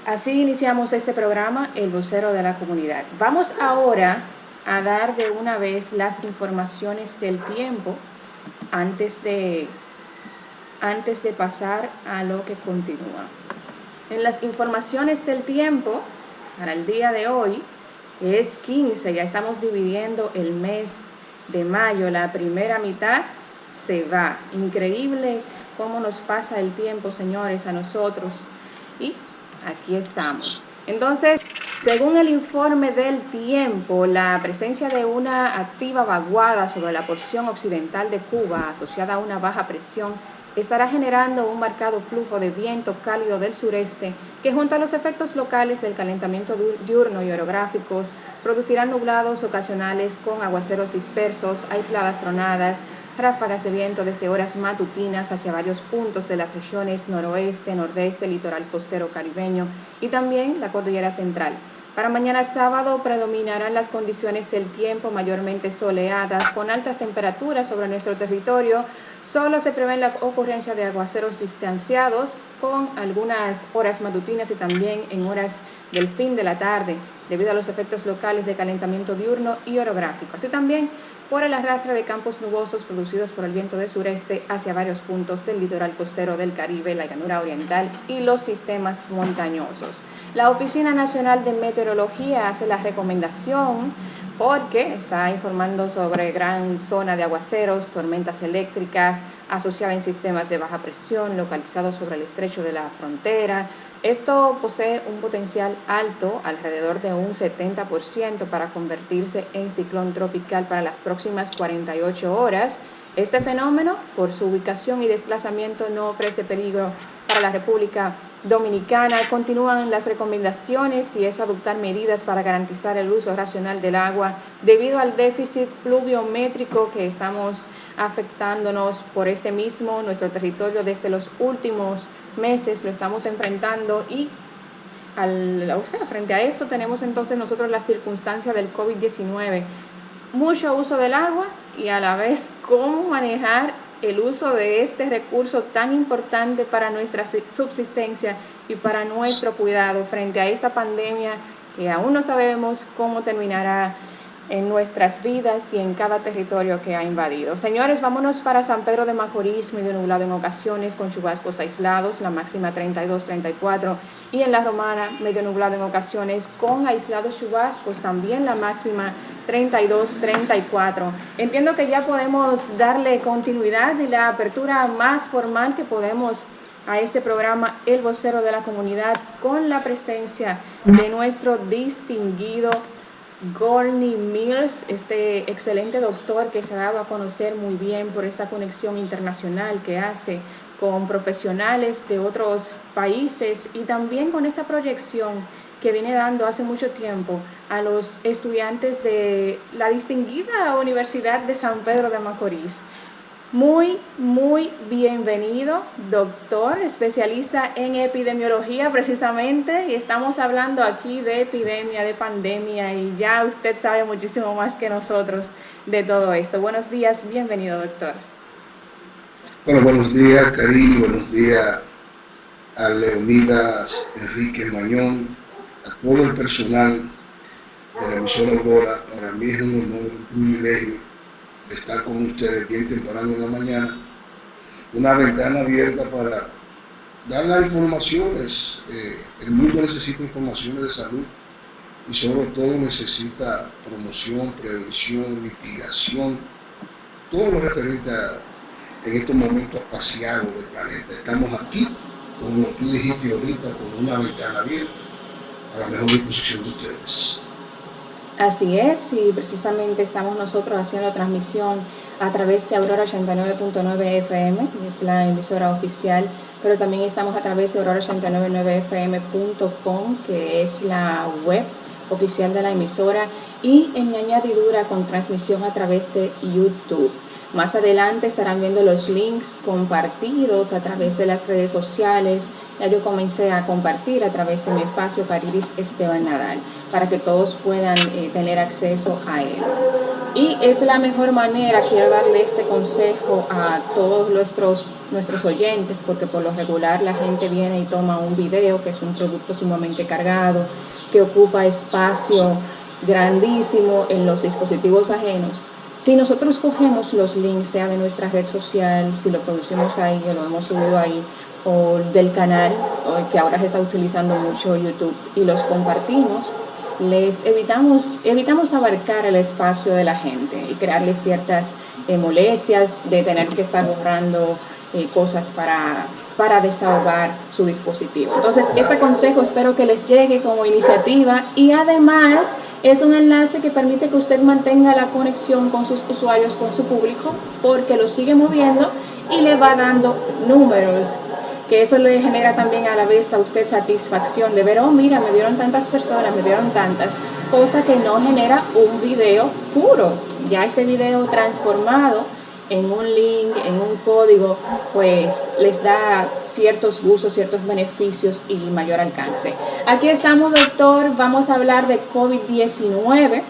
Así iniciamos este programa, El Vocero de la Comunidad. Vamos ahora a dar de una vez las informaciones del tiempo antes de pasar a lo que continúa. En las informaciones del tiempo, para el día de hoy, es 15, ya estamos dividiendo el mes de mayo, la primera mitad se va. Increíble cómo nos pasa el tiempo, señores, a nosotros. Y aquí estamos. Entonces, según el informe del tiempo, la presencia de una activa vaguada sobre la porción occidental de Cuba, asociada a una baja presión, estará generando un marcado flujo de viento cálido del sureste que, junto a los efectos locales del calentamiento diurno y orográficos, producirán nublados ocasionales con aguaceros dispersos, aisladas tronadas, ráfagas de viento desde horas matutinas hacia varios puntos de las regiones noroeste, nordeste, litoral costero caribeño y también la cordillera central. Para mañana sábado predominarán las condiciones del tiempo mayormente soleadas con altas temperaturas sobre nuestro territorio. Solo se prevé la ocurrencia de aguaceros distanciados con algunas horas matutinas y también en horas del fin de la tarde, debido a los efectos locales de calentamiento diurno y orográfico. Así también por el arrastre de campos nubosos producidos por el viento de sureste hacia varios puntos del litoral costero del Caribe, la llanura oriental y los sistemas montañosos. La Oficina Nacional de Meteorología hace la recomendación porque está informando sobre gran zona de aguaceros, tormentas eléctricas asociadas en sistemas de baja presión localizados sobre el estrecho de la frontera. Esto posee un potencial alto, alrededor de un 70%, para convertirse en ciclón tropical para las próximas 48 horas. Este fenómeno, por su ubicación y desplazamiento, no ofrece peligro para la República Dominicana. Continúan las recomendaciones y es adoptar medidas para garantizar el uso racional del agua debido al déficit pluviométrico que estamos afectándonos por este mismo nuestro territorio desde los últimos meses. Lo estamos enfrentando y frente a esto tenemos entonces nosotros la circunstancia del COVID-19, mucho uso del agua y a la vez cómo manejar el uso de este recurso tan importante para nuestra subsistencia y para nuestro cuidado frente a esta pandemia que aún no sabemos cómo terminará en nuestras vidas y en cada territorio que ha invadido. Señores, vámonos para San Pedro de Macorís, medio nublado en ocasiones con chubascos aislados, la máxima 32-34, y en La Romana, medio nublado en ocasiones con aislados chubascos, también la máxima 32-34. Entiendo que ya podemos darle continuidad y la apertura más formal que podemos a este programa El Vocero de la Comunidad, con la presencia de nuestro distinguido Gorny Mills, este excelente doctor que se ha dado a conocer muy bien por esa conexión internacional que hace con profesionales de otros países y también con esa proyección que viene dando hace mucho tiempo a los estudiantes de la distinguida Universidad de San Pedro de Macorís. Muy bienvenido, doctor, especialista en epidemiología precisamente, y estamos hablando aquí de epidemia, de pandemia, y ya usted sabe muchísimo más que nosotros de todo esto. Buenos días, bienvenido, doctor. Bueno, buenos días, Karim, buenos días a Leonidas Enrique Mañón, a todo el personal de la emisora Aurora. Para mí es un honor, un privilegio estar con ustedes bien temprano en la mañana, una ventana abierta para dar las informaciones. El mundo necesita informaciones de salud y sobre todo necesita promoción, prevención, mitigación, todo lo referente en estos momentos espaciados del planeta. Estamos aquí, como tú dijiste ahorita, con una ventana abierta a la mejor disposición de ustedes. Así es, y precisamente estamos nosotros haciendo transmisión a través de Aurora 89.9 FM, que es la emisora oficial, pero también estamos a través de aurora899fm.com, que es la web oficial de la emisora, y en añadidura con transmisión a través de YouTube. Más adelante estarán viendo los links compartidos a través de las redes sociales. Ya yo comencé a compartir a través de mi espacio Cariris Esteban Nadal para que todos puedan tener acceso a él. Y es la mejor manera, quiero darle este consejo a todos nuestros oyentes, porque por lo regular la gente viene y toma un video, que es un producto sumamente cargado, que ocupa espacio grandísimo en los dispositivos ajenos. Si nosotros cogemos los links, sea de nuestra red social, si lo producimos ahí o lo hemos subido ahí, o del canal, que ahora se está utilizando mucho YouTube, y los compartimos, les evitamos abarcar el espacio de la gente y crearles ciertas molestias de tener que estar borrando cosas para desahogar su dispositivo. Entonces, este consejo espero que les llegue como iniciativa, y además es un enlace que permite que usted mantenga la conexión con sus usuarios, con su público, porque lo sigue moviendo y le va dando números, que eso le genera también a la vez a usted satisfacción de ver, oh mira, me vieron tantas personas, me vieron tantas, cosa que no genera un video puro. Ya este video transformado en un link, en un código, pues les da ciertos gustos, ciertos beneficios y mayor alcance. Aquí estamos, doctor, vamos a hablar de COVID-19,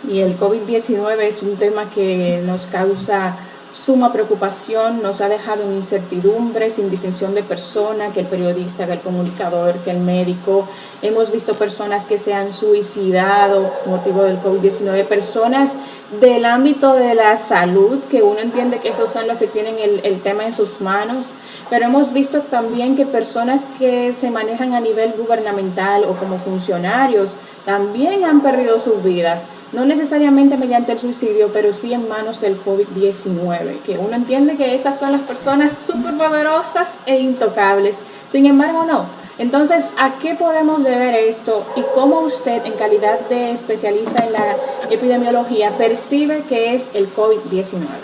y el COVID-19 es un tema que nos causa suma preocupación, nos ha dejado en incertidumbre, sin distinción de persona, que el periodista, que el comunicador, que el médico. Hemos visto personas que se han suicidado motivo del COVID-19, personas del ámbito de la salud, que uno entiende que esos son los que tienen el tema en sus manos, pero hemos visto también que personas que se manejan a nivel gubernamental o como funcionarios también han perdido sus vidas. No necesariamente mediante el suicidio, pero sí en manos del COVID-19, que uno entiende que esas son las personas superpoderosas e intocables. Sin embargo, no. Entonces, ¿a qué podemos deber esto y cómo usted, en calidad de especialista en la epidemiología, percibe que es el COVID-19?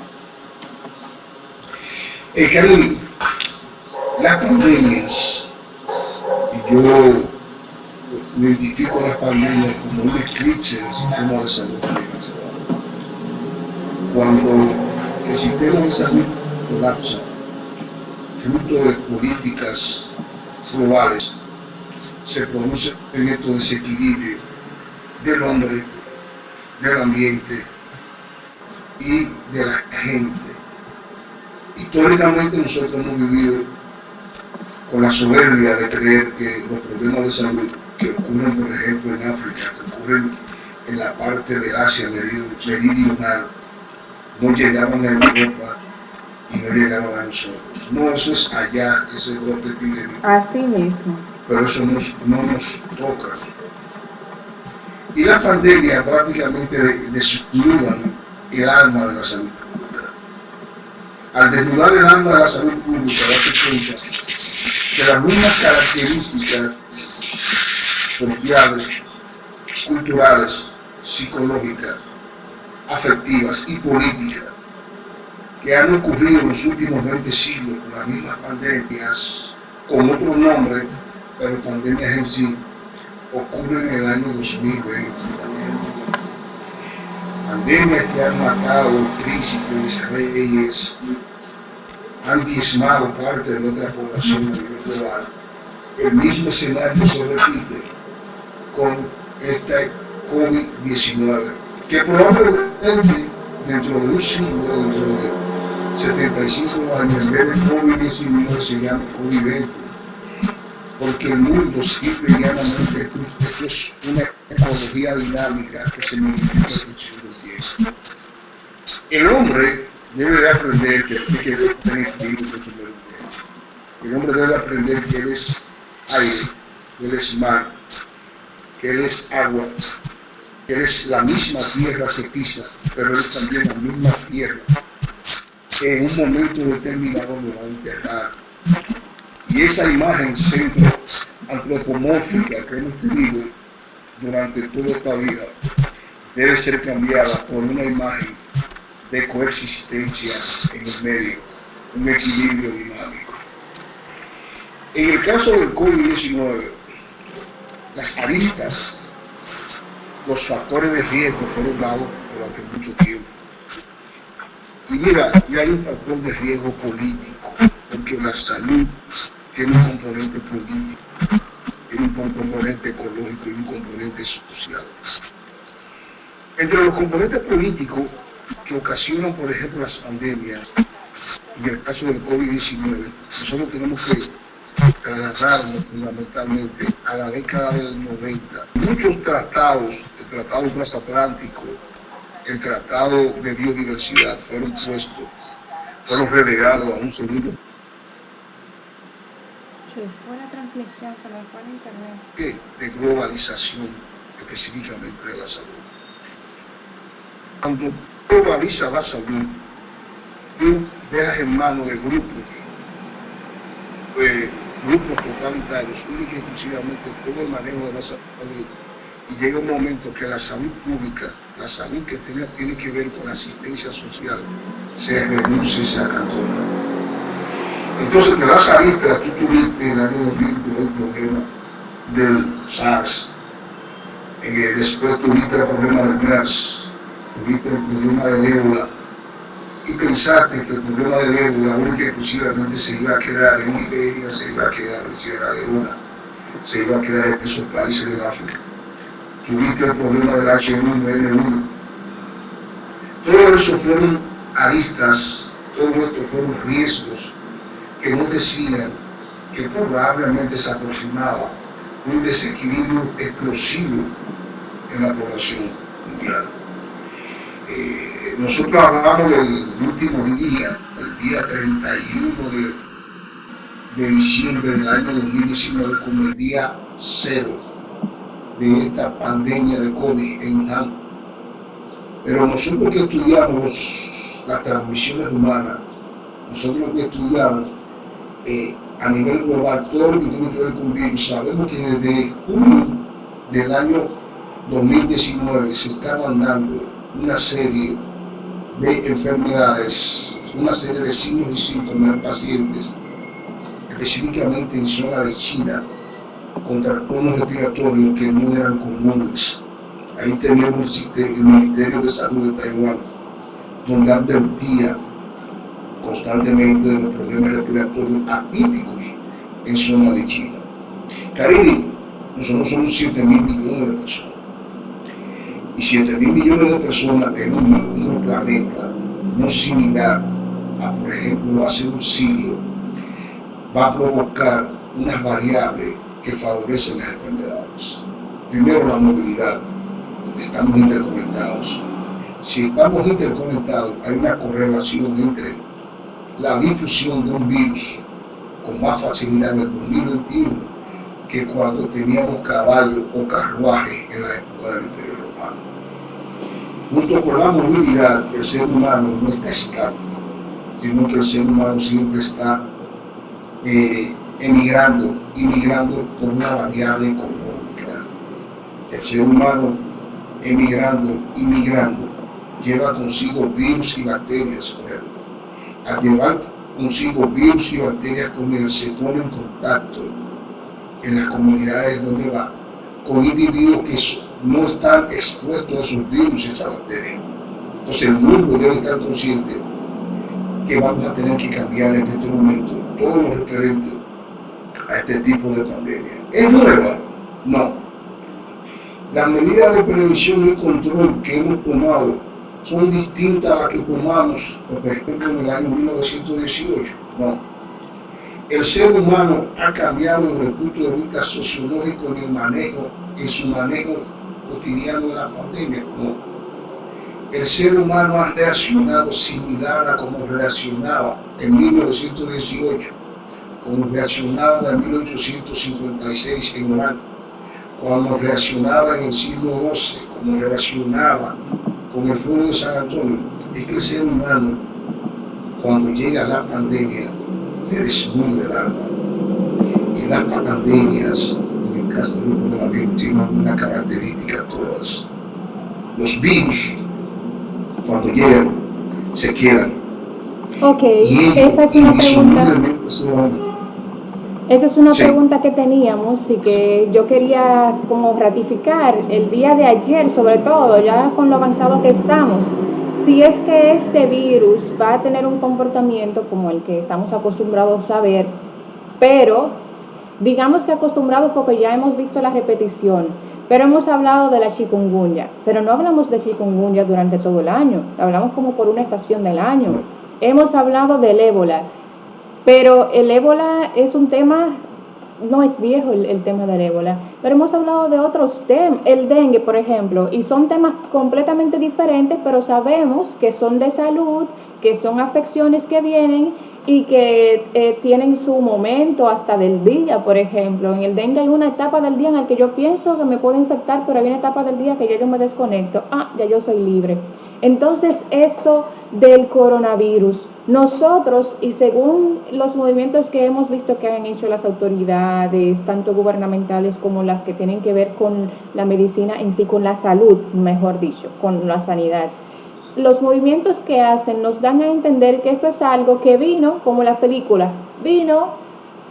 Karim, las pandemias, yo identifico las pandemias como un eclipse del sistema de salud pública. Cuando el sistema de salud colapsa, fruto de políticas globales, se produce en estos desequilibrios del hombre, del ambiente y de la gente. Históricamente nosotros hemos vivido con la soberbia de creer que los problemas de salud que ocurren, por ejemplo, en África, que ocurren en la parte del Asia meridional, no llegaban a Europa y no llegaban a nosotros. No, eso es allá, ese brote epidémico. Así mismo. Pero eso no nos toca. Y la pandemia prácticamente desnudan el alma de la salud pública. Al desnudar el alma de la salud pública, date cuenta que las mismas características sociales, culturales, psicológicas, afectivas y políticas que han ocurrido en los últimos 20 siglos con las mismas pandemias, con otro nombre, pero pandemias en sí, ocurren en el año 2020 también. Pandemias que han matado príncipes, reyes, han diezmado parte de nuestra población a nivel global. El mismo escenario se repite con este COVID-19, que probablemente dentro de un siglo, dentro de 75 años, en vez de COVID-19 se llama COVID-20, porque el mundo simple y llanamente es una ecología dinámica que se modifica en función del tiempo. El hombre debe de aprender que tiene que tener equilibrio con su medio ambiente. El hombre debe aprender que él es aire, que él es mar, que él es agua, que él es la misma tierra que pisa, pero él es también la misma tierra que en un momento determinado lo va a enterrar. Y esa imagen centro antropomórfica que hemos tenido durante toda esta vida debe ser cambiada por una imagen de coexistencia en el medio, un equilibrio dinámico. En el caso del COVID-19, las aristas, los factores de riesgo fueron dados durante mucho tiempo. Y mira, y hay un factor de riesgo político, porque la salud tiene un componente político, tiene un componente ecológico y un componente social. Entre los componentes políticos que ocasionan, por ejemplo, las pandemias y el caso del COVID-19, nosotros tenemos que trasladarnos fundamentalmente a la década del 90. Muchos tratados, el Tratado Transatlántico, el Tratado de Biodiversidad, fueron relegados a un segundo Se fue la transmisión, se me fue el internet. de globalización, específicamente de la salud. Cuando globaliza la salud, tú dejas en manos de grupos totalitarios, única y exclusivamente todo el manejo de la salud. Y llega un momento que la salud pública, la salud que tiene que ver con la asistencia social, se reduce y se acatona. Entonces, de las aristas, tú tuviste en el año 2000 el problema del SARS, después tuviste el problema del MERS, tuviste el problema del ébola, y pensaste que el problema del ébola única y exclusivamente se iba a quedar en Nigeria, se iba a quedar en Sierra Leona, se iba a quedar en esos países del África. Tuviste el problema del H1N1. Todo eso fueron aristas, todo esto fueron riesgos que nos decían que probablemente se aproximaba un desequilibrio explosivo en la población mundial. Nosotros hablamos del último día, el día 31 de diciembre del año 2019, como el día cero de esta pandemia de COVID en Wuhan. Pero nosotros que estudiamos las transmisiones humanas, nosotros que estudiamos a nivel global todo lo que tiene que ver con virus, sabemos que desde junio del año 2019 se estaban dando una serie de enfermedades, una serie de signos y síntomas en pacientes, específicamente en zona de China, con trastornos respiratorios que no eran comunes. Ahí tenemos el Ministerio de Salud de Taiwán, donde advertía constantemente de los problemas respiratorios atípicos en zona de China. Caribe, nosotros somos 7.000 millones de personas. Y 7.000 millones de personas en un mismo planeta, no similar a, por ejemplo, hace un siglo, va a provocar unas variables que favorecen las enfermedades. Primero, la movilidad. Estamos interconectados. Si estamos interconectados, hay una correlación entre la difusión de un virus con más facilidad en el 2021 que cuando teníamos caballos o carruajes en la época del Imperio Romano. Junto con la movilidad, el ser humano no está estático, sino que el ser humano siempre está emigrando por una variable económica. El ser humano inmigrando, lleva consigo virus y bacterias con él. Al llevar consigo virus y bacterias con él, se pone en contacto en las comunidades donde va con individuos que no están expuestos a esos virus y esas bacterias. Entonces el mundo debe estar consciente que vamos a tener que cambiar en este momento todo lo referente a este tipo de pandemia. ¿Es nueva? No. Las medidas de prevención y control que hemos tomado son distintas a las que tomamos, por ejemplo, en el año 1918. No. El ser humano ha cambiado desde el punto de vista sociológico en su manejo cotidiano de la pandemia. No. El ser humano ha reaccionado similar a como reaccionaba en 1918, como reaccionaba en 1856 en Orán, cuando reaccionaba en el siglo XII, como reaccionaba con el fuego de San Antonio. Es que el ser humano, cuando llega la pandemia, le desnuda el alma. Y las pandemias, en el caso del coronavirus, tienen una característica todas. Los virus, cuando llegan, se quedan. Ok, esa es una pregunta. Esa es una pregunta que teníamos y que yo quería como ratificar el día de ayer, sobre todo, ya con lo avanzado que estamos. Si es que este virus va a tener un comportamiento como el que estamos acostumbrados a ver, pero digamos que acostumbrados porque ya hemos visto la repetición Pero hemos hablado de la chikungunya, pero no hablamos de chikungunya durante todo el año, hablamos como por una estación del año. Hemos hablado del ébola, pero el ébola es un tema, no es viejo el tema del ébola, pero hemos hablado de otros temas, el dengue, por ejemplo, y son temas completamente diferentes, pero sabemos que son de salud, que son afecciones que vienen y que tienen su momento hasta del día. Por ejemplo, en el dengue hay una etapa del día en la que yo pienso que me puedo infectar, pero hay una etapa del día que yo me desconecto, ya yo soy libre. Entonces, esto del coronavirus, nosotros, y según los movimientos que hemos visto que han hecho las autoridades, tanto gubernamentales como las que tienen que ver con la medicina en sí, con la salud, mejor dicho, con la sanidad, los movimientos que hacen nos dan a entender que esto es algo que vino, como la película, vino,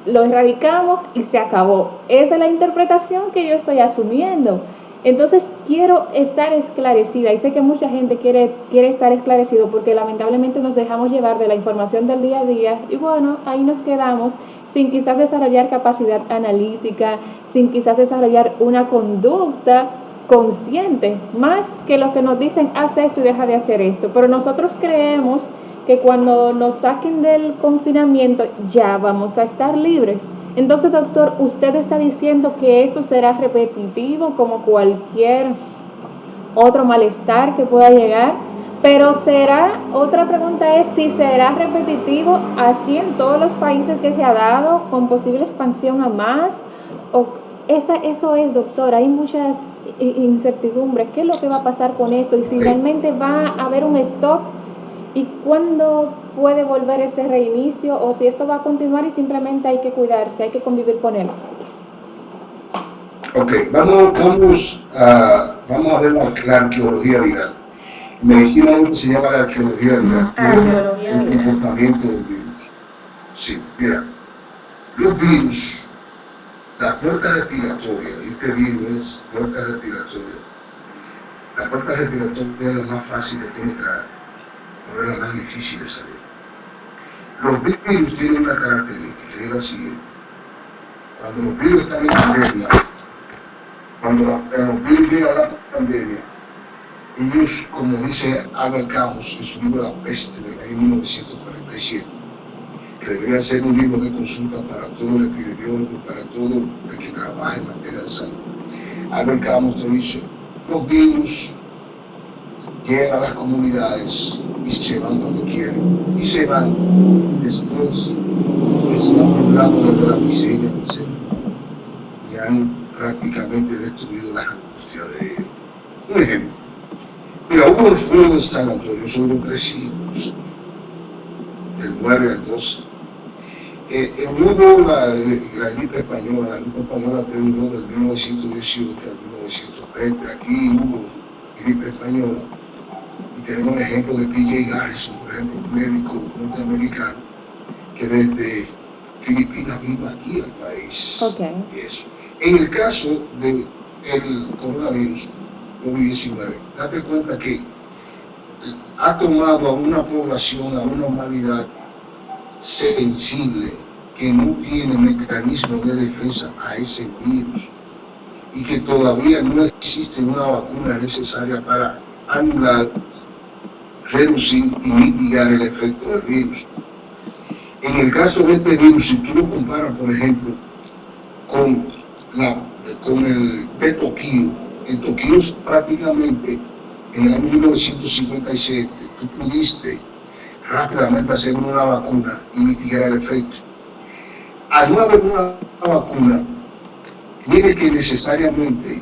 lo erradicamos y se acabó. Esa es la interpretación que yo estoy asumiendo. Entonces quiero estar esclarecida, y sé que mucha gente quiere estar esclarecido, porque lamentablemente nos dejamos llevar de la información del día a día, y bueno, ahí nos quedamos sin quizás desarrollar capacidad analítica, sin quizás desarrollar una conducta consciente, más que lo que nos dicen, haz esto y deja de hacer esto. Pero nosotros creemos que cuando nos saquen del confinamiento ya vamos a estar libres. Entonces, doctor, usted está diciendo que esto será repetitivo como cualquier otro malestar que pueda llegar, pero otra pregunta es si será repetitivo así en todos los países que se ha dado, con posible expansión a más, o eso es, doctor, hay muchas incertidumbres. ¿Qué es lo que va a pasar con eso? Y si realmente va a haber un stop, y cuándo puede volver ese reinicio, o si esto va a continuar y simplemente hay que cuidarse, hay que convivir con él. Ok, vamos a ver la arqueología viral. En medicina hay algo que se llama la arqueología viral, el comportamiento del virus. Sí, mira, los virus, la puerta respiratoria, este virus es puerta respiratoria. La puerta respiratoria es la más fácil de penetrar, pero es la más difícil de salir. Los virus tienen una característica, que es la siguiente. Cuando los virus están en pandemia, cuando los virus llegan a la pandemia, ellos, como dice Albert Camus en su libro La peste del año 1947, que debería ser un libro de consulta para todo el epidemiólogo, para todo el que trabaja en materia de salud. Albert Camus te dice, los virus llegan a las comunidades y se van cuando quieren, y se van después que se han poblado desde la miseria del ser humano y han prácticamente destruido las angustias de ellos. Un ejemplo, mira, hubo el fuego de San Antonio sobre 3 hijos, del 9 al 12. Hubo la gripe española te duró del 1918 al 1920, aquí hubo gripe española, y tenemos el ejemplo de P.J. Garrison, por ejemplo, un médico norteamericano que desde Filipinas vino aquí al país. Okay. Y eso. En el caso del coronavirus COVID-19, date cuenta que ha tomado a una población, a una humanidad sensible, que no tiene mecanismo de defensa a ese virus, y que todavía no existe una vacuna necesaria para anular, reducir y mitigar el efecto del virus. En el caso de este virus, si tú lo comparas, por ejemplo, con el de Tokio, en Tokio prácticamente en el año 1957 tú pudiste rápidamente hacer una vacuna y mitigar el efecto. Al no haber una vacuna, tiene que necesariamente,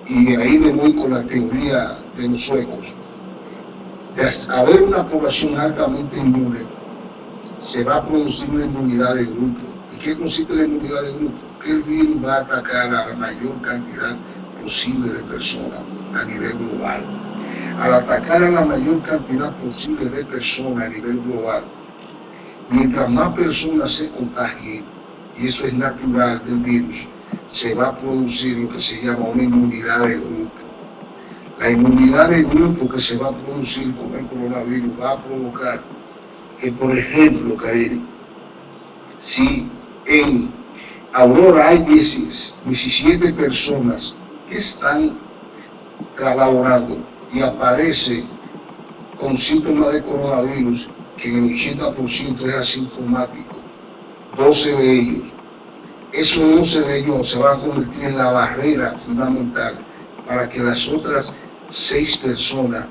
y ahí me voy con la teoría de los suecos, de haber una población altamente inmune, se va a producir una inmunidad de grupo. ¿Y qué consiste la inmunidad de grupo? Que el virus va a atacar a la mayor cantidad posible de personas a nivel global. Al atacar a la mayor cantidad posible de personas a nivel global, mientras más personas se contagien, y eso es natural del virus, se va a producir lo que se llama una inmunidad de grupo. La inmunidad de grupo que se va a producir con el coronavirus va a provocar que, por ejemplo, Karine, si en Aurora hay 17 personas que están laborando y aparece con síntomas de coronavirus, que en el 80% es asintomático, 12 de ellos. Esos 12 de ellos se van a convertir en la barrera fundamental para que las otras 6 personas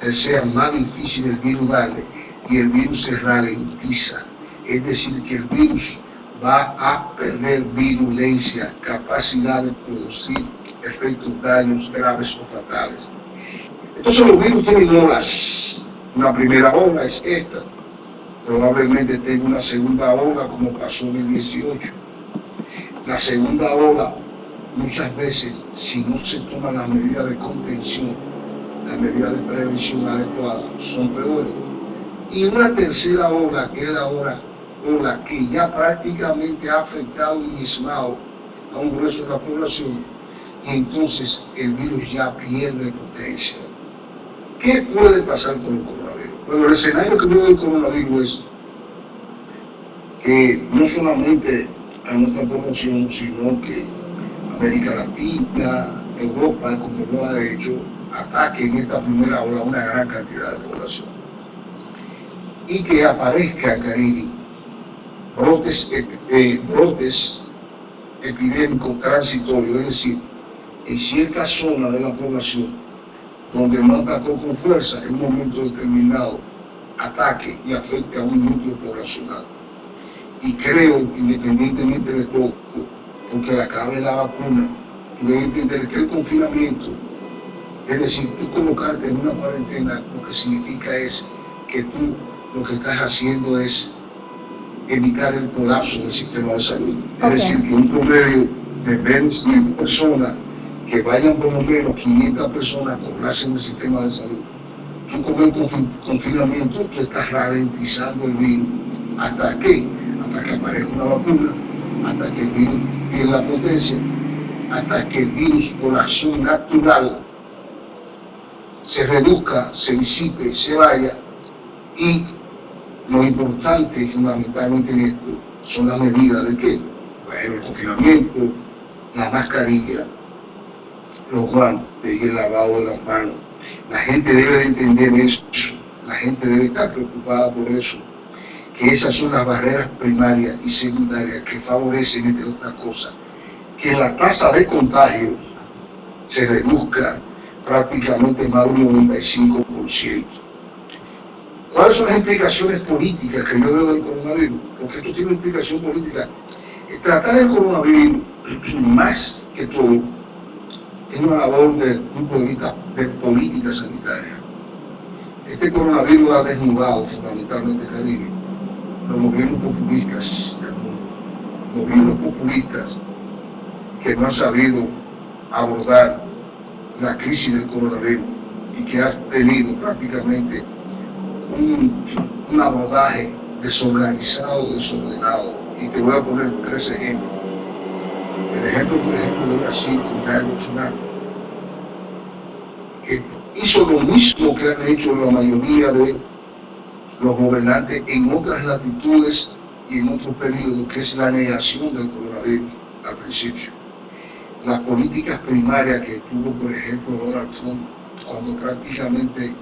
sea más difícil el virus darle y el virus se ralentiza. Es decir, que el virus va a perder virulencia, capacidad de producir efectos, daños graves o fatales. Entonces los virus tienen olas. Una primera ola es esta. Probablemente tenga una segunda ola como pasó en el 18. La segunda ola, muchas veces, si no se toman las medidas de contención, las medidas de prevención adecuadas, son peores. Y una tercera ola, que es la ola que ya prácticamente ha afectado y diezmado a un grueso de la población, y entonces el virus ya pierde potencia. ¿Qué puede pasar con el coronavirus? Bueno, el escenario que veo del coronavirus es que no solamente a nuestra población, sino que América Latina, Europa, como lo ha hecho, ataque en esta primera ola una gran cantidad de población. Y que aparezca, Karine, brotes epidémicos transitorios, es decir, en cierta zona de la población donde no atacó con fuerza, en un momento determinado ataque y afecte a un núcleo poblacional. Y creo, independientemente de todo, porque le acabe la vacuna, debe entender que el confinamiento, es decir, tú colocarte en una cuarentena, lo que significa es que tú lo que estás haciendo es evitar el colapso del sistema de salud. Es decir, que un promedio de 20 personas, que vayan por lo menos 500 personas a colarse en el sistema de salud. Tú con el confinamiento, tú estás ralentizando el virus. ¿Hasta qué? Hasta que aparezca una vacuna, hasta que el virus pierda potencia, hasta que el virus por acción natural se reduzca, se disipe, se vaya. Y lo importante fundamentalmente en esto son las medidas de qué. Bueno, el confinamiento, la mascarilla, los guantes y el lavado de las manos. La gente debe de entender eso, la gente debe estar preocupada por eso, que esas son las barreras primarias y secundarias que favorecen, entre otras cosas, que la tasa de contagio se reduzca prácticamente más de un 95%. ¿Cuáles son las implicaciones políticas que yo veo del coronavirus? Porque esto tiene una implicación política. Tratar el coronavirus, más que todo, es una labor desde el punto de vista de política sanitaria. Este coronavirus ha desnudado fundamentalmente, Karine, los gobiernos populistas del mundo, gobiernos populistas que no han sabido abordar la crisis del coronavirus y que han tenido prácticamente un abordaje desorganizado, desordenado. Y te voy a poner 3 ejemplos. El ejemplo, por ejemplo, de Brasil con Jair Bolsonaro, que hizo lo mismo que han hecho la mayoría de los gobernantes en otras latitudes y en otros periodos, que es la negación del coronavirus al principio. Las políticas primarias que tuvo, por ejemplo, Donald Trump, cuando prácticamente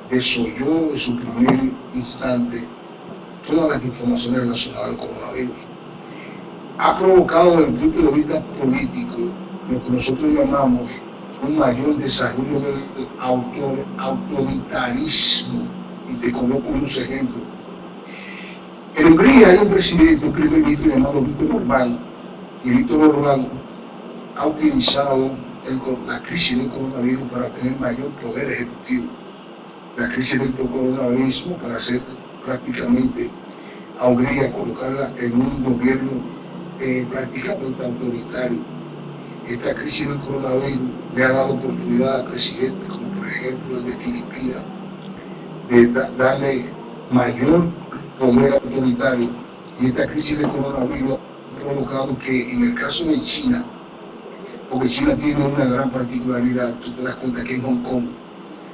desoyó en su primer instante todas las informaciones relacionadas al coronavirus, ha provocado desde el punto de vista político lo que nosotros llamamos un mayor desarrollo del autoritarismo. Y te coloco unos ejemplos. En Hungría hay un presidente, un primer ministro llamado Viktor Orbán, y Viktor Orbán ha utilizado la crisis del coronavirus para tener mayor poder ejecutivo. La crisis del coronavirus para hacer prácticamente a Hungría, colocarla en un gobierno prácticamente autoritario. Esta crisis del coronavirus le ha dado oportunidad a presidentes como por ejemplo el de Filipinas de darle mayor poder autoritario, y esta crisis del coronavirus ha provocado que en el caso de China, porque China tiene una gran particularidad, tú te das cuenta que en Hong Kong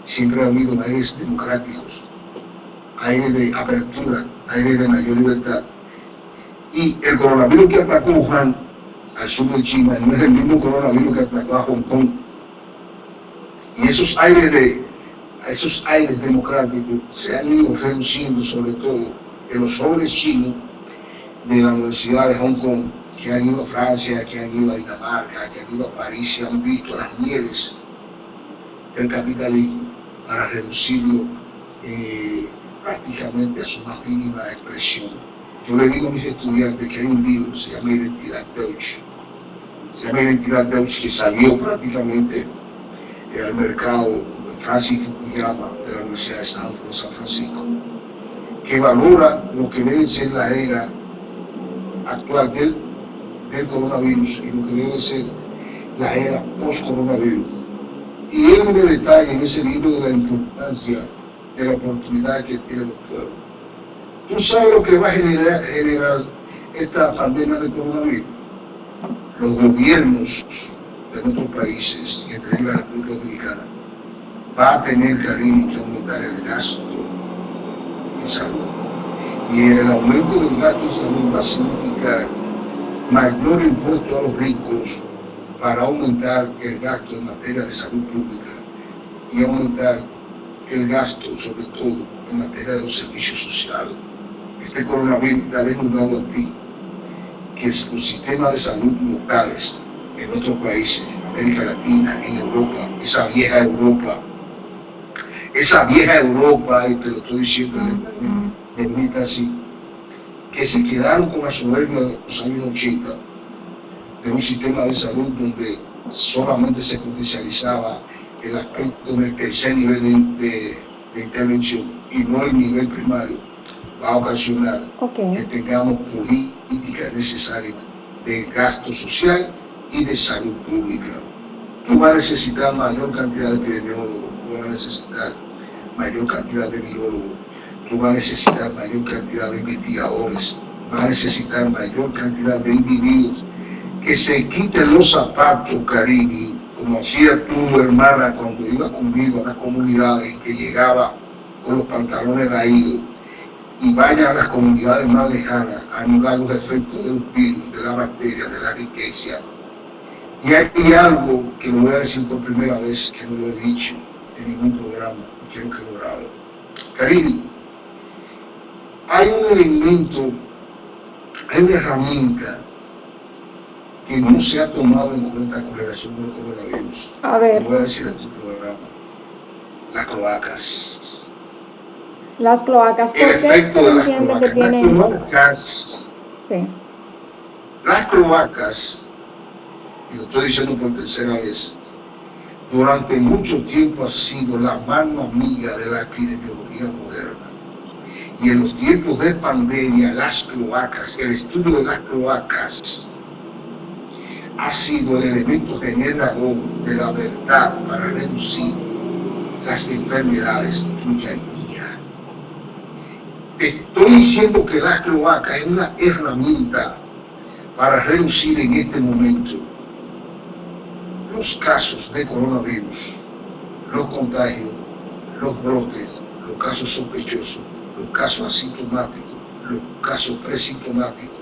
siempre ha habido aires democráticos, aires de apertura, aires de mayor libertad. Y el coronavirus que atacó Wuhan al sur de China no es el mismo coronavirus que atacó a Hong Kong. Y esos aires democráticos se han ido reduciendo, sobre todo en los jóvenes chinos de la Universidad de Hong Kong, que han ido a Francia, que han ido a Dinamarca, que han ido a París y han visto las nieves del capitalismo para reducirlo prácticamente a su más mínima expresión. Yo le digo a mis estudiantes que hay un libro, se llama Identidad Deutsch, que salió prácticamente al mercado de Francis Fukuyama de la Universidad de Stanford de San Francisco, que valora lo que debe ser la era actual del coronavirus y lo que debe ser la era post-coronavirus. Y él me detalla en ese libro de la importancia de la oportunidad que tienen los pueblos. ¿Tú sabes lo que va a generar esta pandemia de coronavirus? Los gobiernos de nuestros países, y entre ellos la República Dominicana, va a tener, Karine, que aumentar el gasto en salud. Y el aumento del gasto en salud va a significar mayor impuesto a los ricos para aumentar el gasto en materia de salud pública y aumentar el gasto, sobre todo, en materia de los servicios sociales. Este coronavirus te ha demostrado a ti que los sistemas de salud locales en otros países, en América Latina, en Europa, esa vieja Europa, y te lo estoy diciendo en así, que se quedaron con la soberbia de los años 80, de un sistema de salud donde solamente se potencializaba el aspecto del tercer nivel de intervención y no el nivel primario, va a ocasionar que tengamos políticas necesarias de gasto social y de salud pública. Tú vas a necesitar mayor cantidad de epidemiólogos, tú vas a necesitar mayor cantidad de virólogos, tú vas a necesitar mayor cantidad de investigadores, vas a necesitar mayor cantidad de individuos que se quiten los zapatos, Karine, como hacía tu hermana cuando iba conmigo a las comunidades y que llegaba con los pantalones raídos, y vaya a las comunidades más lejanas a anular los efectos de los virus, de la bacteria, de la riqueza. Y hay algo que lo voy a decir por primera vez, que no lo he dicho en ningún programa, y quiero que lo grabe. Karine, hay un elemento, hay una herramienta que no se ha tomado en cuenta con relación al coronavirus. A ver. Lo voy a decir en tu programa. Las cloacas. Las cloacas, ¿por qué usted entiende que tienen? Sí. Las cloacas, y lo estoy diciendo por tercera vez, durante mucho tiempo ha sido la mano amiga de la epidemiología moderna. Y en los tiempos de pandemia, las cloacas, el estudio de las cloacas, ha sido el elemento generador de la verdad para reducir las enfermedades tuya y mía. Te estoy diciendo que la cloaca es una herramienta para reducir en este momento los casos de coronavirus, los contagios, los brotes, los casos sospechosos, los casos asintomáticos, los casos presintomáticos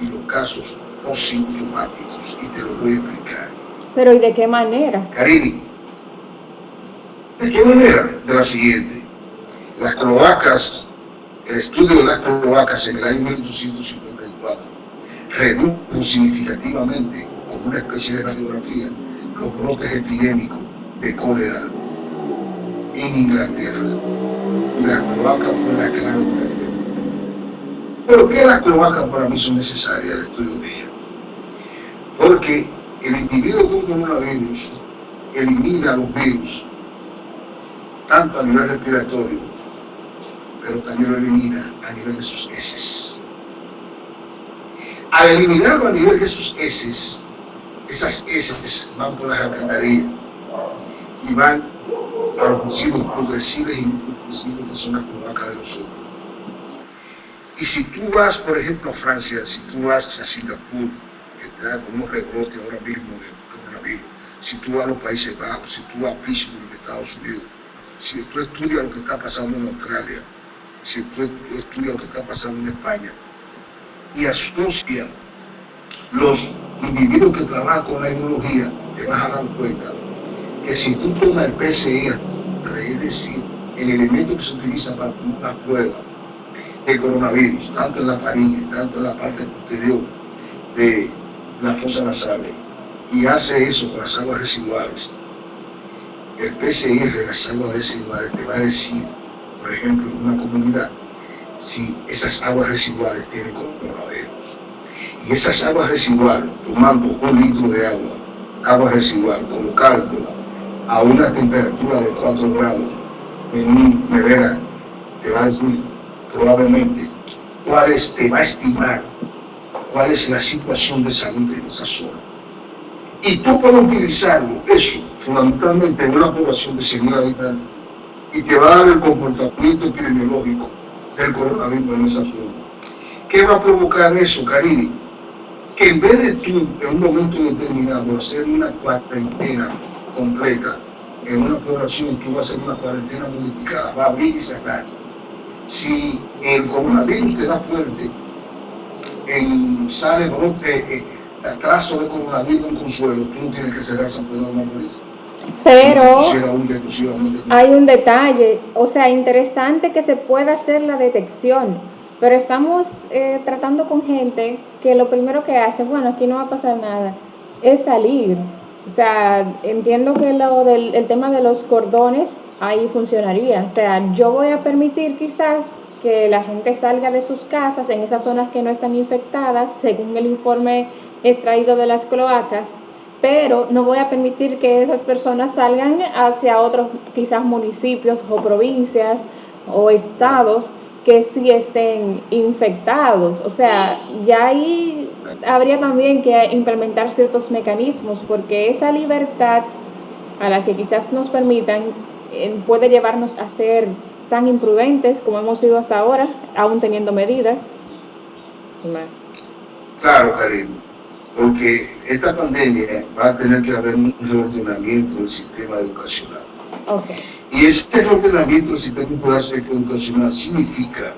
y los casos posintomáticos, y te lo voy a explicar. ¿Pero y de qué manera? Karine, ¿de qué manera? De la siguiente. Las cloacas, el estudio de las cloacas en el año 1854 redujo significativamente, como una especie de radiografía, los brotes epidémicos de cólera en Inglaterra. Y las cloacas fue la clave para el tema. ¿Por qué las cloacas para mí son necesarias el estudio de ellas? Porque el individuo con coronavirus elimina los virus, tanto a nivel respiratorio, pero también lo elimina a nivel de sus heces. Al eliminarlo a nivel de sus heces, esas heces van por las alcantarillas y van a los residuos progresivos y no progresivos que son las cloacas de nosotros. Y si tú vas, por ejemplo, a Francia, si tú vas a Singapur, que está con unos rebrotes ahora mismo de coronavirus, si tú vas a los Países Bajos, si tú vas a Pittsburgh, de Estados Unidos, si tú estudias lo que está pasando en Australia, si tú estudias lo que está pasando en España, y asocia los individuo que trabaja con la hidrología, te vas a dar cuenta que si tú tomas el PCR, es decir, el elemento que se utiliza para la prueba del coronavirus, tanto en la faringe, tanto en la parte posterior de las fosas nasales, y hace eso con las aguas residuales, el PCR de las aguas residuales te va a decir, por ejemplo, en una comunidad, si esas aguas residuales tienen coronavirus. Y esas aguas residuales, tomando 1 litro de agua residual, colocándola a una temperatura de 4 grados en un nevera, te va a decir probablemente te va a estimar cuál es la situación de salud en esa zona. Y tú puedes utilizarlo, eso, fundamentalmente en una población de 100.000 habitantes, y te va a dar el comportamiento epidemiológico del coronavirus en esa zona. ¿Qué va a provocar eso, Karine? Que en vez de tú, en un momento determinado, hacer una cuarentena completa en una población, tú vas a hacer una cuarentena modificada, va a abrir y cerrar. Si el coronavirus te da fuerte, sale brote, trazo de coronavirus en Consuelo, tú no tienes que cerrar San Pedro de Macorís. Pero hay un detalle, o sea, interesante que se pueda hacer la detección, pero estamos tratando con gente que lo primero que hace, bueno, aquí no va a pasar nada, es salir. O sea, entiendo que el tema de los cordones ahí funcionaría. O sea, yo voy a permitir quizás que la gente salga de sus casas en esas zonas que no están infectadas, según el informe extraído de las cloacas, pero no voy a permitir que esas personas salgan hacia otros quizás municipios o provincias o estados que sí estén infectados. O sea, ya ahí habría también que implementar ciertos mecanismos, porque esa libertad a la que quizás nos permitan puede llevarnos a ser tan imprudentes como hemos sido hasta ahora, aún teniendo medidas y más. Claro, Karine, porque esta pandemia va a tener que haber un reordenamiento del sistema educacional. Okay. Y ese reordenamiento del sistema educacional significa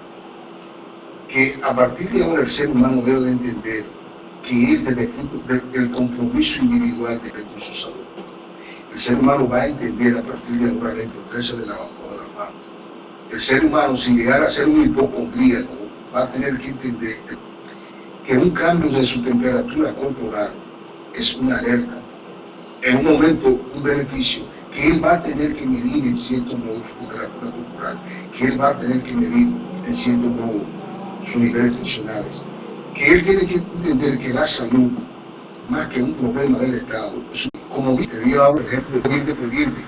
que a partir de ahora el ser humano debe de entender que él, desde el punto del compromiso individual de su salud, el ser humano va a entender a partir de ahora la importancia del lavado de las manos. El ser humano, sin llegar a ser un hipocondríaco, va a tener que entender que un cambio de su temperatura corporal es una alerta, en un momento un beneficio, que él va a tener que medir en cierto modo su temperatura corporal, que él va a tener que medir en cierto modo sus niveles tensionales, que él tiene que entender que la salud, más que un problema del Estado, es, como dice, yo hablo de ejemplo diente por diente,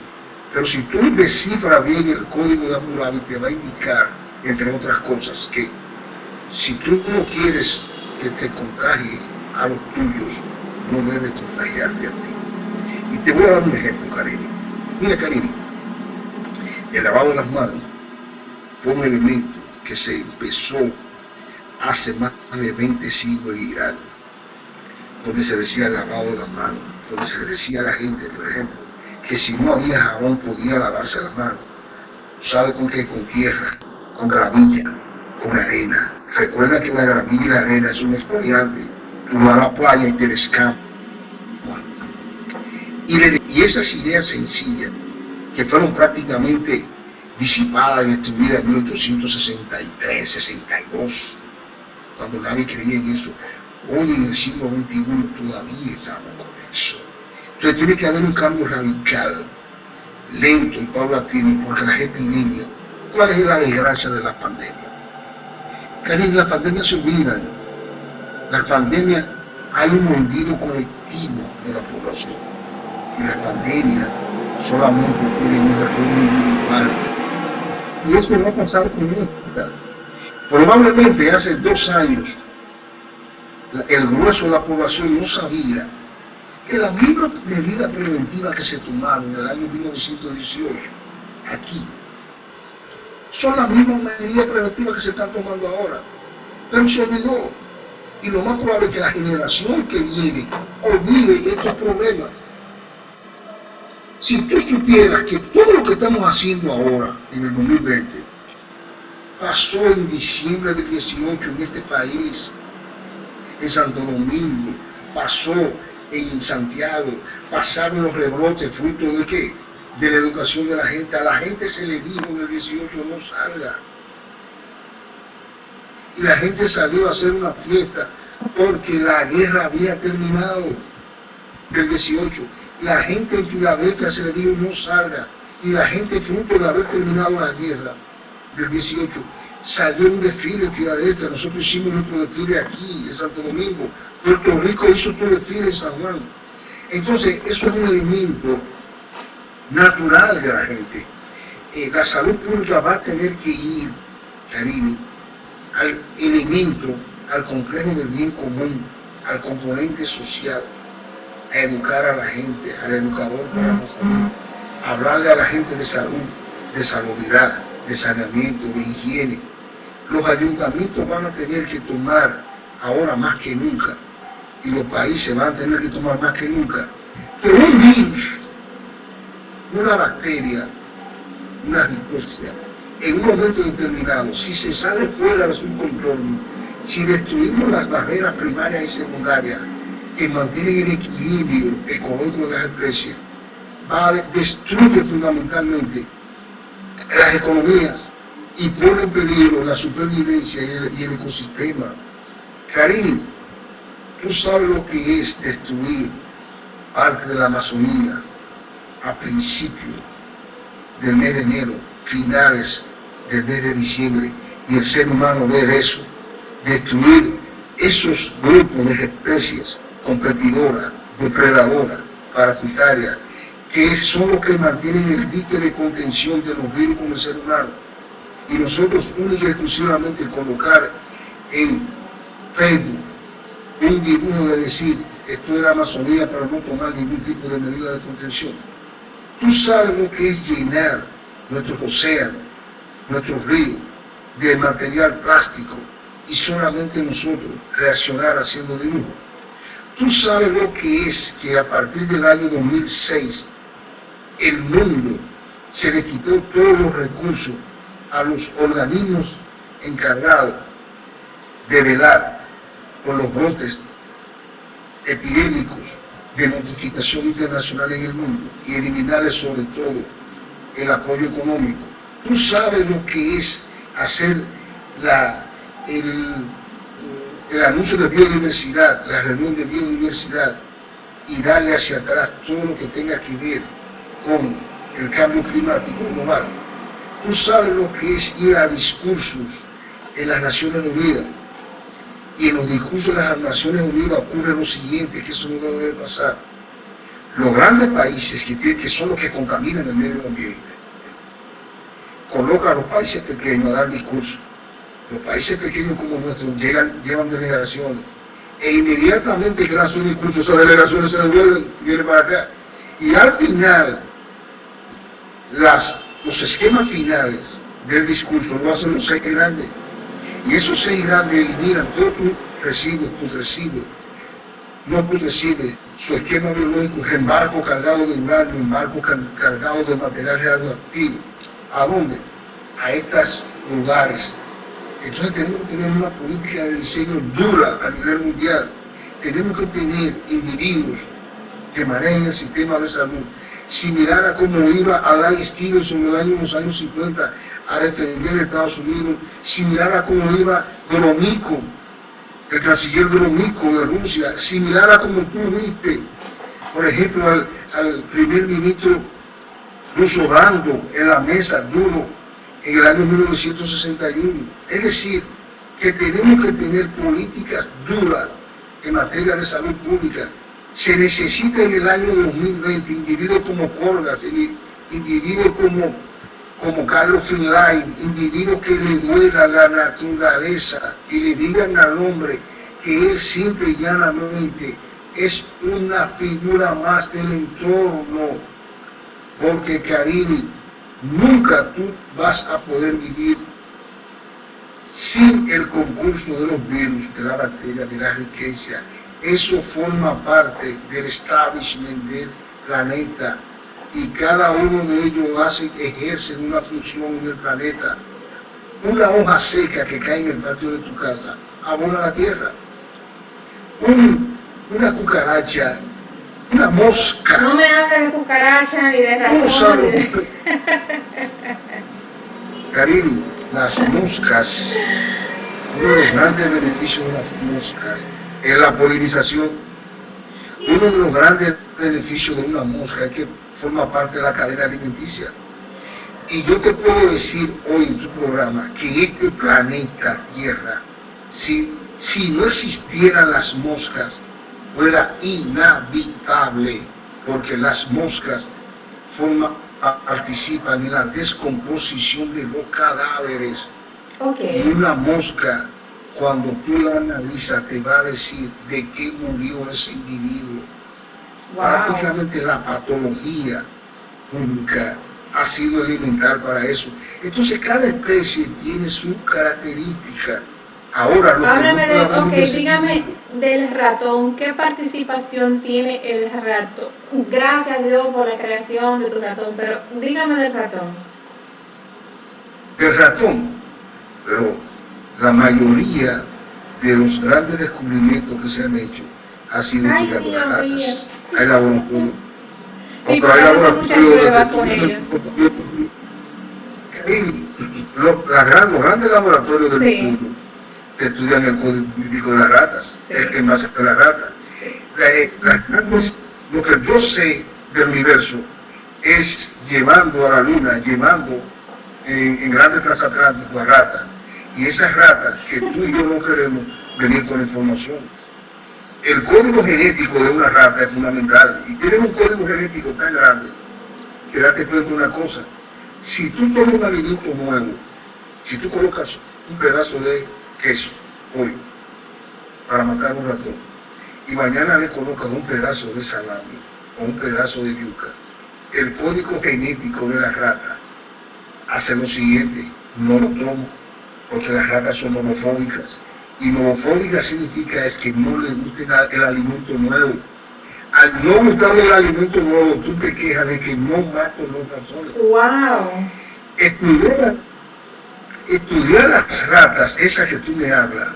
pero si tú descifras bien el código de Hammurabi, te va a indicar, entre otras cosas, que si tú no quieres que te contagie a los tuyos, no debes contagiarte a ti. Y te voy a dar un ejemplo, Karine. Mira, Karine, el lavado de las manos fue un elemento que se empezó hace más de 20 siglos en Irán, donde se decía el lavado de las manos, donde se le decía a la gente, por ejemplo, que si no había jabón podía lavarse las manos. ¿Sabe con qué? Con tierra, con gravilla, con arena. Recuerda que la gravilla y la arena es un exfoliante. Tú vas a la playa y te descampas. Y esas ideas sencillas, que fueron prácticamente disipadas y destruidas en 1863, 62, cuando nadie creía en eso, hoy en el siglo XXI todavía estamos con eso. Entonces tiene que haber un cambio radical, lento y paulatino, porque las epidemias, ¿cuál es la desgracia de las pandemias? Karine, las pandemias se olvidan. Las pandemias, hay un olvido colectivo de la población. Y las pandemias solamente tienen un retorno individual. Y eso va a pasar con esta. Probablemente hace 2 años, el grueso de la población no sabía que las mismas medidas preventivas que se tomaron en el año 1918, aquí, son las mismas medidas preventivas que se están tomando ahora. Pero se olvidó. Y lo más probable es que la generación que viene olvide estos problemas. Si tú supieras que todo lo que estamos haciendo ahora, en el 2020, pasó en diciembre del 18 en este país, en Santo Domingo, pasó en Santiago, pasaron los rebrotes, fruto de qué? De la educación de la gente. A la gente se le dijo en el 18 no salga. Y la gente salió a hacer una fiesta porque la guerra había terminado del 18. La gente en Filadelfia se le dijo no salga. Y la gente, fruto de haber terminado la guerra del 18, salió un desfile en Filadelfia. Nosotros hicimos nuestro desfile aquí en Santo Domingo. Puerto Rico hizo su desfile en San Juan. Entonces, eso es un elemento natural de la gente. La salud pública va a tener que ir, Karine, al elemento, al complejo del bien común, al componente social, a educar a la gente, al educador para la salud, a hablarle a la gente de salud, de salubridad, de saneamiento, de higiene. Los ayuntamientos van a tener que tomar ahora más que nunca, y los países van a tener que tomar más que nunca, que un virus, una bacteria, una rickettsia, en un momento determinado, si se sale fuera de su control, si destruimos las barreras primarias y secundarias que mantienen el equilibrio ecológico de las especies, destruye fundamentalmente las economías y pone en peligro la supervivencia y el ecosistema. Karine, tú sabes lo que es destruir parte de la Amazonía a principios del mes de enero, finales del mes de diciembre, y el ser humano ver eso, destruir esos grupos de especies competidoras, depredadoras, parasitarias, que son los que mantienen el dique de contención de los virus con el ser humano. Y nosotros única y exclusivamente colocar en Facebook un dibujo de decir esto es la Amazonía, pero no tomar ningún tipo de medida de contención. Tú sabes lo que es llenar nuestros océanos, nuestros ríos de material plástico y solamente nosotros reaccionar haciendo dibujo. Tú sabes lo que es que a partir del año 2006 el mundo se le quitó todos los recursos a los organismos encargados de velar por los brotes epidémicos de notificación internacional en el mundo y eliminarles sobre todo el apoyo económico. Tú sabes lo que es hacer el anuncio de biodiversidad, la reunión de biodiversidad y darle hacia atrás todo lo que tenga que ver con el cambio climático global. Tú sabes lo que es ir a discursos en las Naciones Unidas. Y en los discursos de las Naciones Unidas ocurre lo siguiente, que eso no debe pasar. Los grandes países que son los que contaminan el medio ambiente, colocan a los países pequeños a dar discursos. Los países pequeños como nuestros llevan delegaciones e inmediatamente que dan su discurso, esas delegaciones se devuelven, vienen para acá. Y al final, los esquemas finales del discurso lo hacen los 6 grandes. Y esos 6 grandes eliminan todos sus residuos putrescibles, no putrescibles, su esquema biológico, en barcos cargados de uranio, en barcos cargados de material radioactivo. ¿A dónde? A estos lugares. Entonces tenemos que tener una política de diseño dura a nivel mundial. Tenemos que tener individuos que manejen el sistema de salud, similar a como iba Alain Stevenson en los años 50 a defender a Estados Unidos, similar a como iba Gromyko, el canciller Gromyko de Rusia, similar a como tú viste, por ejemplo, al primer ministro ruso dando en la mesa duro en el año 1961. Es decir, que tenemos que tener políticas duras en materia de salud pública. Se necesita en el año 2020 individuos como Corgas, individuos como Carlos Finlay, individuos que le duela la naturaleza, que le digan al hombre que él simple y llanamente es una figura más del entorno, porque Karine, nunca tú vas a poder vivir sin el concurso de los virus, de la bacteria, de la riqueza. Eso forma parte del establishment del planeta y cada uno de ellos ejercen una función en el planeta. Una hoja seca que cae en el patio de tu casa abona la tierra. una cucaracha, una mosca. No me hable de cucaracha ni de ratón. Karina, las moscas, uno de los grandes beneficios de las moscas es la polinización. Uno de los grandes beneficios de una mosca es que forma parte de la cadena alimenticia. Y yo te puedo decir hoy en tu programa que este planeta Tierra, si no existieran las moscas, fuera inhabitable, porque las moscas participan en la descomposición de los cadáveres. Okay. Y una mosca, cuando tú la analizas, te va a decir de qué murió ese individuo. Wow. Prácticamente la patología pública ha sido elemental para eso. Entonces cada especie tiene su característica. Ahora lo háblame que no dígame del ratón, ¿qué participación tiene el ratón? Gracias a Dios por la creación de tu ratón, pero dígame del ratón. El ratón, pero la mayoría de los grandes descubrimientos que se han hecho ha sido estudiando las ratas. Hay laboratorios. Sí, pero hay muchas pruebas con ellos. Los grandes laboratorios del mundo estudian el código genético de las ratas, en base a las ratas. Lo que yo sé del universo es llevando a la luna, llevando en grandes transatlánticos a ratas. Y esas ratas que tú y yo no queremos venir con información. El código genético de una rata es fundamental. Y tiene un código genético tan grande que date cuenta de una cosa. Si tú tomas un alimento nuevo, si tú colocas un pedazo de queso hoy para matar un ratón y mañana le colocas un pedazo de salami o un pedazo de yuca, el código genético de la rata hace lo siguiente: no lo tomo, porque las ratas son nomofóbicas, y nomofóbicas significa es que no les gusta el alimento nuevo. Al no gustarle el alimento nuevo, tú te quejas de que no mato los ratones. Wow. Estudiar las ratas, esas que tú me hablas,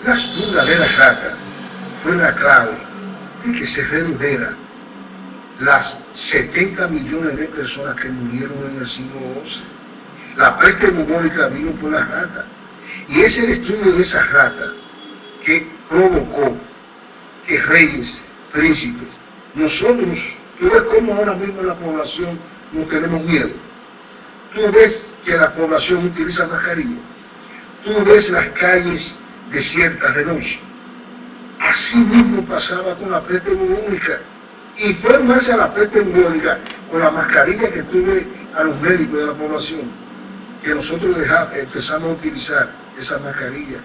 las pulgas de las ratas, fue la clave de que se redujeran las 70 millones de personas que murieron en el siglo XI. La peste bubónica vino por las ratas. Y es el estudio de esas ratas que provocó que reyes, príncipes, nosotros, tú ves cómo ahora mismo la población no tenemos miedo. Tú ves que la población utiliza mascarilla. Tú ves las calles desiertas de noche. Así mismo pasaba con la peste bubónica. Y fue más a la peste bubónica con la mascarilla que tuve a los médicos de la población, que nosotros empezamos a utilizar esa mascarilla.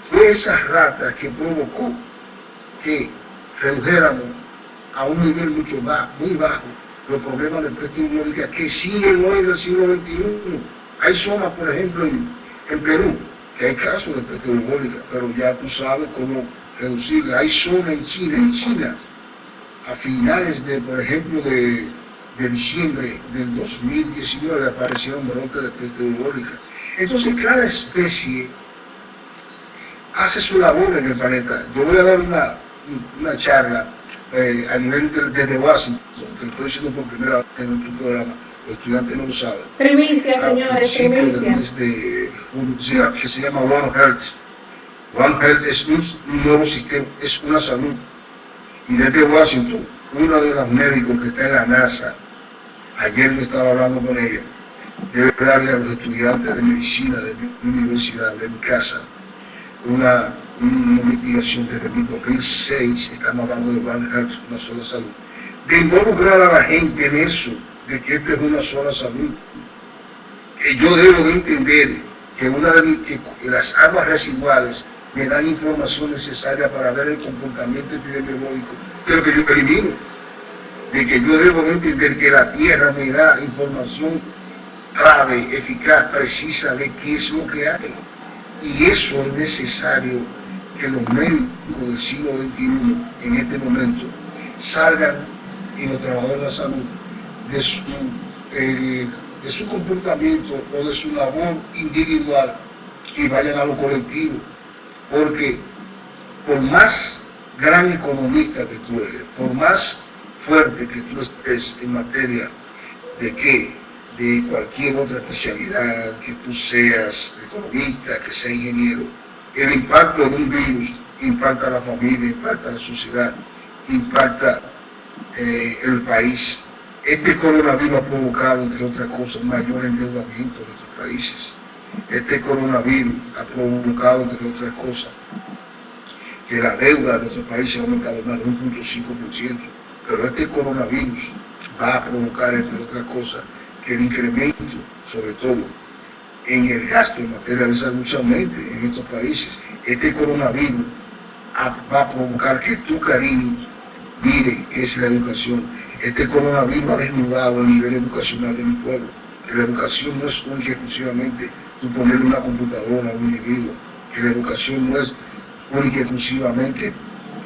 Fue esas ratas que provocó que redujéramos a un nivel muy bajo los problemas de peste bubónica que siguen hoy del siglo XXI. Hay zonas, por ejemplo, en Perú, que hay casos de peste bubónica, pero ya tú sabes cómo reducirla. Hay zonas en China, a finales de, por ejemplo, de diciembre del 2019 aparecieron brotes de peste bubónica. Entonces cada especie hace su labor en el planeta. Yo voy a dar una charla a nivel desde Washington, que lo estoy diciendo por primera vez en tu programa, los estudiantes no lo saben. Primicia, señores, primicia. Que se llama One Health. One Health es un nuevo sistema, es una salud. Y desde Washington, una de las médicos que está en la NASA, ayer me estaba hablando con ella, debe darle a los estudiantes de medicina de mi universidad, de mi casa, una investigación desde el 2006, estamos hablando de One Health, una sola salud, de involucrar a la gente en eso, de que esto es una sola salud. Que yo debo de entender que las aguas residuales me dan información necesaria para ver el comportamiento epidemiológico de lo que yo elimino, de que yo debo de entender que la tierra me da información clave, eficaz, precisa de qué es lo que hay. Y eso es necesario que los médicos del siglo XXI en este momento salgan, y los trabajadores de la salud, de su comportamiento o de su labor individual y vayan a lo colectivo. Porque por más gran economista que tú eres, por más fuerte que tú estés en materia de qué, de cualquier otra especialidad, que tú seas economista, que seas ingeniero, el impacto de un virus impacta a la familia, impacta a la sociedad, impacta el país. Este coronavirus ha provocado, entre otras cosas, un mayor endeudamiento de nuestros países. Este coronavirus ha provocado, entre otras cosas, que la deuda de nuestro país ha aumentado más de 1.5%. Pero este coronavirus va a provocar, entre otras cosas, que el incremento, sobre todo en el gasto en materia de salud, se aumente en estos países. Este coronavirus va a provocar que tú, Karine, mire qué es la educación. Este coronavirus ha desnudado el nivel educacional de mi pueblo. Que la educación no es única y exclusivamente tú ponerle una computadora a un individuo. Que la educación no es única y exclusivamente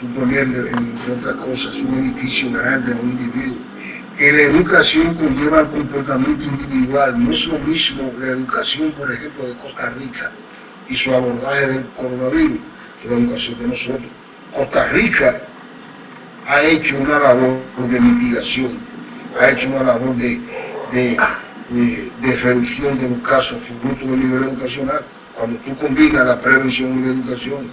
tú ponerle, entre otras cosas, un edificio grande a un individuo. Que la educación conlleva el comportamiento individual. No es lo mismo la educación, por ejemplo, de Costa Rica y su abordaje del coronavirus que la educación de nosotros. Costa Rica ha hecho una labor de mitigación, ha hecho una labor de reducción de los casos fruto del nivel educacional. Cuando tú combinas la prevención y la educación,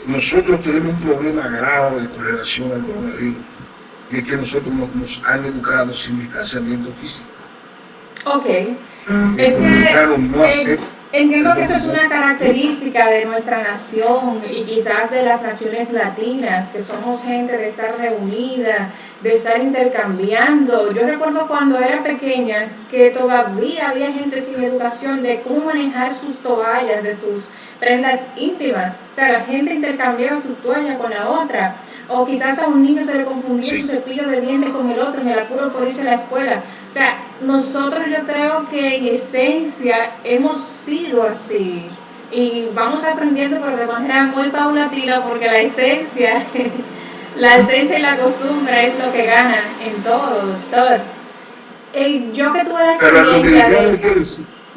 nosotros tenemos un problema grave con relación al coronavirus, y es que nosotros nos han educado sin distanciamiento físico. Ok. El dominicano no acepta. Entiendo que eso es una característica de nuestra nación y quizás de las naciones latinas, que somos gente de estar reunida, de estar intercambiando. Yo recuerdo cuando era pequeña que todavía había gente sin educación de cómo manejar sus toallas, de sus prendas íntimas. O sea, la gente intercambiaba su toalla con la otra. O quizás a un niño se le confundía su cepillo de dientes con el otro en el apuro por irse a la escuela. O sea, nosotros yo creo que en esencia hemos sido así y vamos aprendiendo pero de manera muy paulatina porque la esencia y la costumbre es lo que gana en todo, doctor. Yo que tuve la experiencia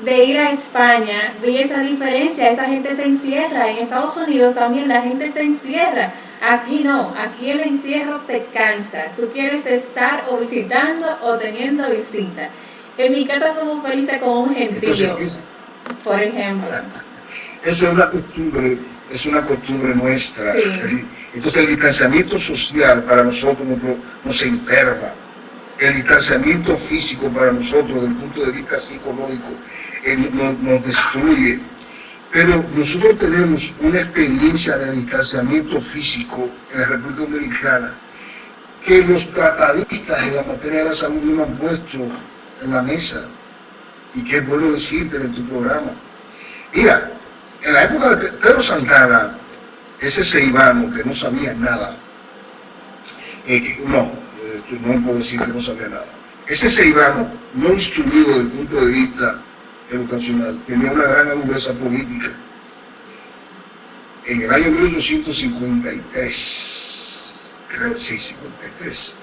de ir a España, vi esa diferencia, esa gente se encierra, en Estados Unidos también la gente se encierra. Aquí no, aquí el encierro te cansa. Tú quieres estar o visitando o teniendo visita. En mi casa somos felices con un gentío, por ejemplo. Esa es una costumbre nuestra. Sí. Entonces el distanciamiento social para nosotros nos enferma. El distanciamiento físico para nosotros, desde el punto de vista psicológico, nos destruye. Pero nosotros tenemos una experiencia de distanciamiento físico en la República Dominicana que los tratadistas en la materia de la salud no han puesto en la mesa y que es bueno decirte en tu programa. Mira, en la época de Pedro Santana, ese ceibano que no sabía nada, no puedo decir que no sabía nada, ese ceibano no instruido desde el punto de vista educacional, tenía una gran agudeza política. En el año 1853, creo, sí, 53,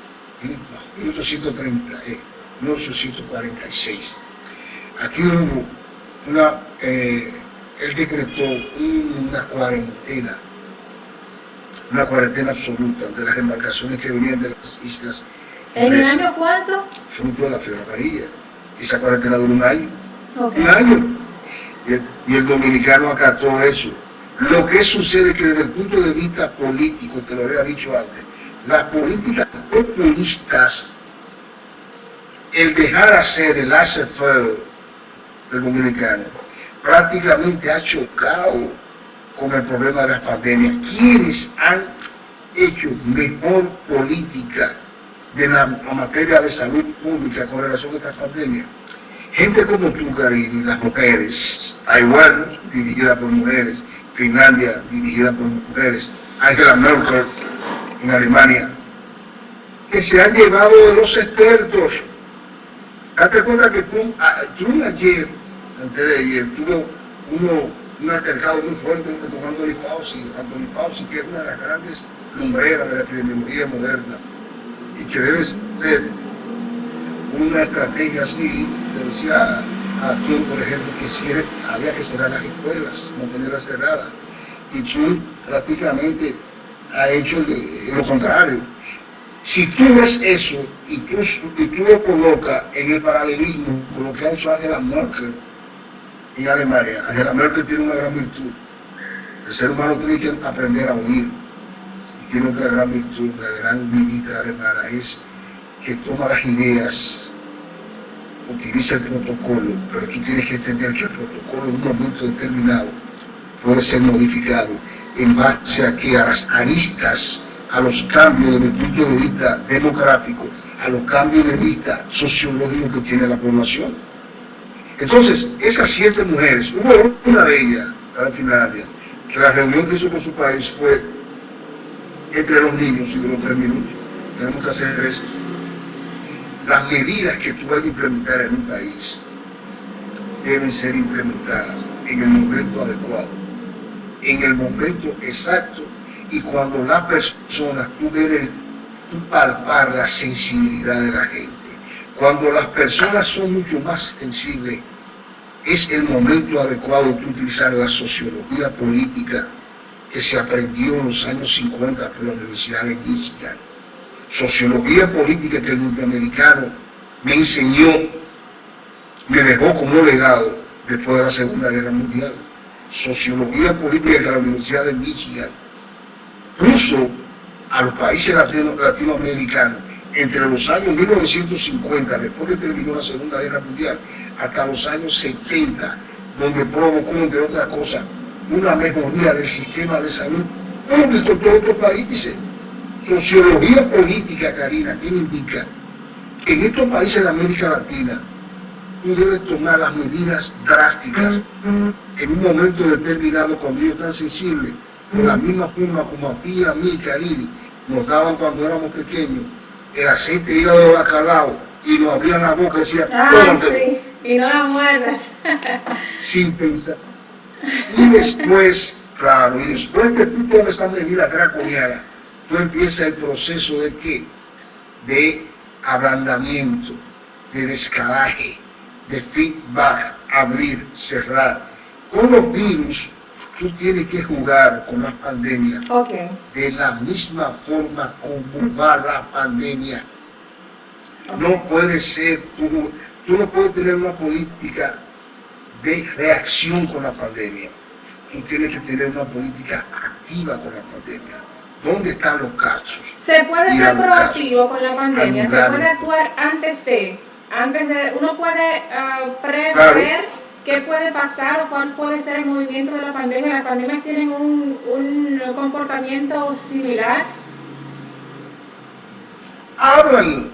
1846, aquí hubo él decretó una cuarentena absoluta de las embarcaciones que venían de las islas. ¿En el año cuánto? Fruto de la fiebre amarilla. Esa cuarentena duró un año. Okay. Un año. Y el dominicano acató eso. Lo que sucede es que desde el punto de vista político, te lo había dicho antes, las políticas populistas, el dejar hacer, el laissez-faire del dominicano, prácticamente ha chocado con el problema de las pandemias. ¿Quiénes han hecho mejor política de la materia de salud pública con relación a estas pandemias? Gente como tú, Karine, las mujeres, Taiwán, dirigida por mujeres, Finlandia, dirigida por mujeres, Angela Merkel en Alemania, que se han llevado de los expertos. Date cuenta que Trump ayer, antes de ayer, tuvo un altercado muy fuerte con Anthony Fauci, que es una de las grandes lumbreras de la epidemiología moderna, y que debe ser una estrategia así. Le decía a Trump, por ejemplo, que había que cerrar las escuelas, mantenerlas cerradas, y Trump prácticamente ha hecho lo contrario. Si tú ves eso y tú lo colocas en el paralelismo con lo que ha hecho Angela Merkel en Alemania, Angela Merkel tiene una gran virtud. El ser humano tiene que aprender a oír. Y tiene otra gran virtud, la gran ministra alemana, es que toma las ideas, utiliza el protocolo, pero tú tienes que entender que el protocolo en un momento determinado puede ser modificado en base a que a las aristas, a los cambios desde el punto de vista demográfico, a los cambios de vista sociológicos que tiene la población. Entonces, esas 7 mujeres, hubo una de ellas, la de Finlandia, que la reunión que hizo con su país fue entre los niños y duró 3 minutos. Tenemos que hacer eso. Las medidas que tú vas a implementar en un país deben ser implementadas en el momento adecuado, en el momento exacto, y cuando las personas, tú palpar la sensibilidad de la gente. Cuando las personas son mucho más sensibles, es el momento adecuado de utilizar la sociología política que se aprendió en los años 50 por la Universidad de Michigan. Sociología política que el norteamericano me enseñó, me dejó como legado después de la Segunda Guerra Mundial. Sociología política que la Universidad de Michigan puso a los países latinoamericanos entre los años 1950, después que terminó la Segunda Guerra Mundial, hasta los años 70, donde provocó, entre otras cosas, una mejoría del sistema de salud público en todos estos países. Sociología política, Karina, que indica que en estos países de América Latina tú debes tomar las medidas drásticas en un momento determinado cuando ellos están sensibles, de la misma forma como a ti, a mí, Karina, nos daban cuando éramos pequeños el aceite de hígado de bacalao y nos abrían la boca y decían, sí, y no la muerdas. Sin pensar. Y después, claro, y después que tú tomas esas medidas draconianas, tú empiezas el proceso de ¿qué? De ablandamiento, de descalaje, de feedback, abrir, cerrar. Con los virus, tú tienes que jugar con la pandemia de la misma forma como va la pandemia. No puede ser, tú no puedes tener una política de reacción con la pandemia. Tú tienes que tener una política activa con la pandemia. ¿Dónde están los casos? ¿Se puede ser proactivo con la pandemia? ¿Se puede actuar antes de uno puede prever qué puede pasar o cuál puede ser el movimiento de la pandemia? ¿Las pandemias tienen un comportamiento similar? Hablan.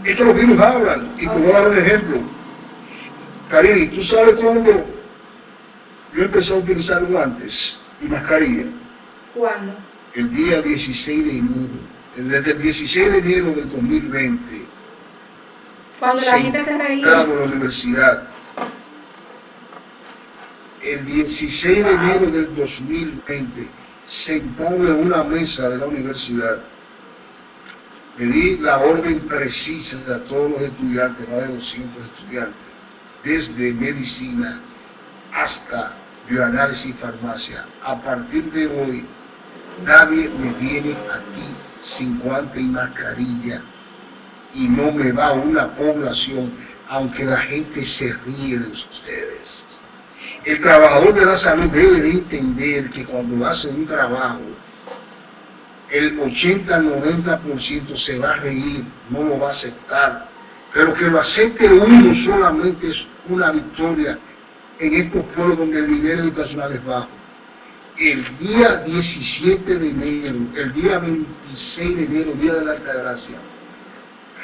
Es que los virus hablan. Y te voy a dar un ejemplo. Karina, ¿tú sabes cuándo yo empecé a utilizar guantes y mascarilla? ¿Cuándo? El día 16 de enero. Desde el 16 de enero del 2020. Cuando la gente se reía. En la universidad. El 16 de enero del 2020, sentado en una mesa de la universidad, le di la orden precisa a todos los estudiantes, más de 200 estudiantes, desde medicina hasta bioanálisis y farmacia. A partir de hoy, nadie me viene aquí sin guante y mascarilla y no me va a una población, aunque la gente se ríe de ustedes. El trabajador de la salud debe de entender que cuando hace un trabajo, el 80 al 90% se va a reír, no lo va a aceptar, pero que lo acepte uno solamente es una victoria en estos pueblos donde el nivel educacional es bajo. El día 17 de enero, el día 26 de enero, Día de la Altagracia,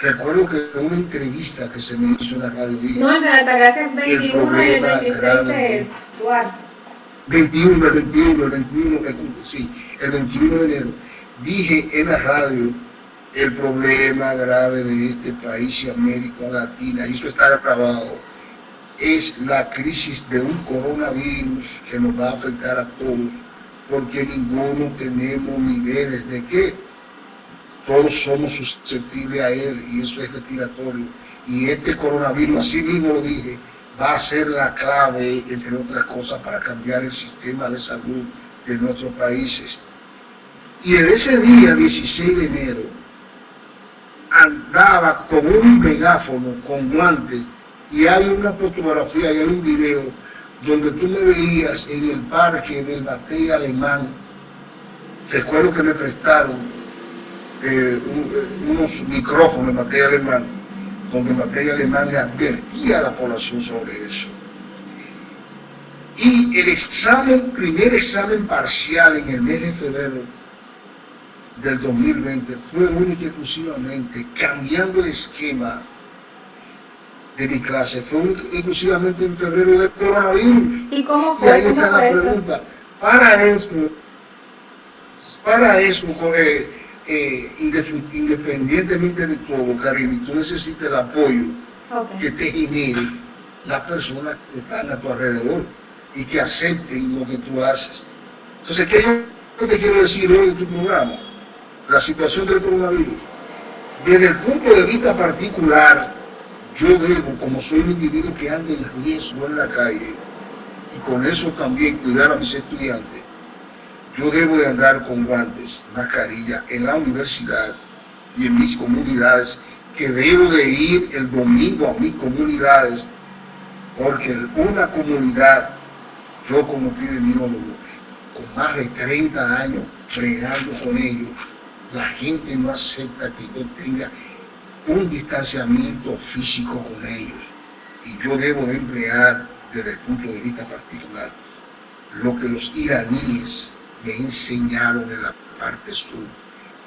recuerdo que en una entrevista que se me hizo en la radio. No, el de la Altagracia es 21 y el 26 es Duarte. 21, sí, el 21 de enero. Dije en la radio el problema grave de este país y América Latina, y eso está grabado, es la crisis de un coronavirus que nos va a afectar a todos, porque ninguno tenemos niveles de que todos somos susceptibles a él, y eso es respiratorio. Y este coronavirus, así mismo lo dije, va a ser la clave, entre otras cosas, para cambiar el sistema de salud de nuestros países. Y en ese día, 16 de enero, andaba con un megáfono, con guantes, y hay una fotografía y hay un video donde tú me veías en el parque del Batey Alemán. Recuerdo que me prestaron unos micrófonos en Batey Alemán, donde Batey Alemán le advertía a la población sobre eso. Y el primer examen parcial en el mes de febrero del 2020 fue única y exclusivamente cambiando el esquema de mi clase, fue exclusivamente en febrero del coronavirus. ¿Y cómo fue? Y ahí está la pregunta. Para eso, independientemente de todo, Karine, tú necesitas el apoyo que te genere las personas que están a tu alrededor y que acepten lo que tú haces. Entonces, ¿qué yo te quiero decir hoy en tu programa? La situación del coronavirus. Desde el punto de vista particular, yo debo, como soy un individuo que anda en riesgo en la calle, y con eso también cuidar a mis estudiantes, yo debo de andar con guantes, mascarilla en la universidad y en mis comunidades, que debo de ir el domingo a mis comunidades, porque una comunidad, yo como epidemiólogo, con más de 30 años fregando con ellos, la gente no acepta que yo tenga un distanciamiento físico con ellos. Y yo debo de emplear, desde el punto de vista particular, lo que los iraníes me enseñaron en la parte sur,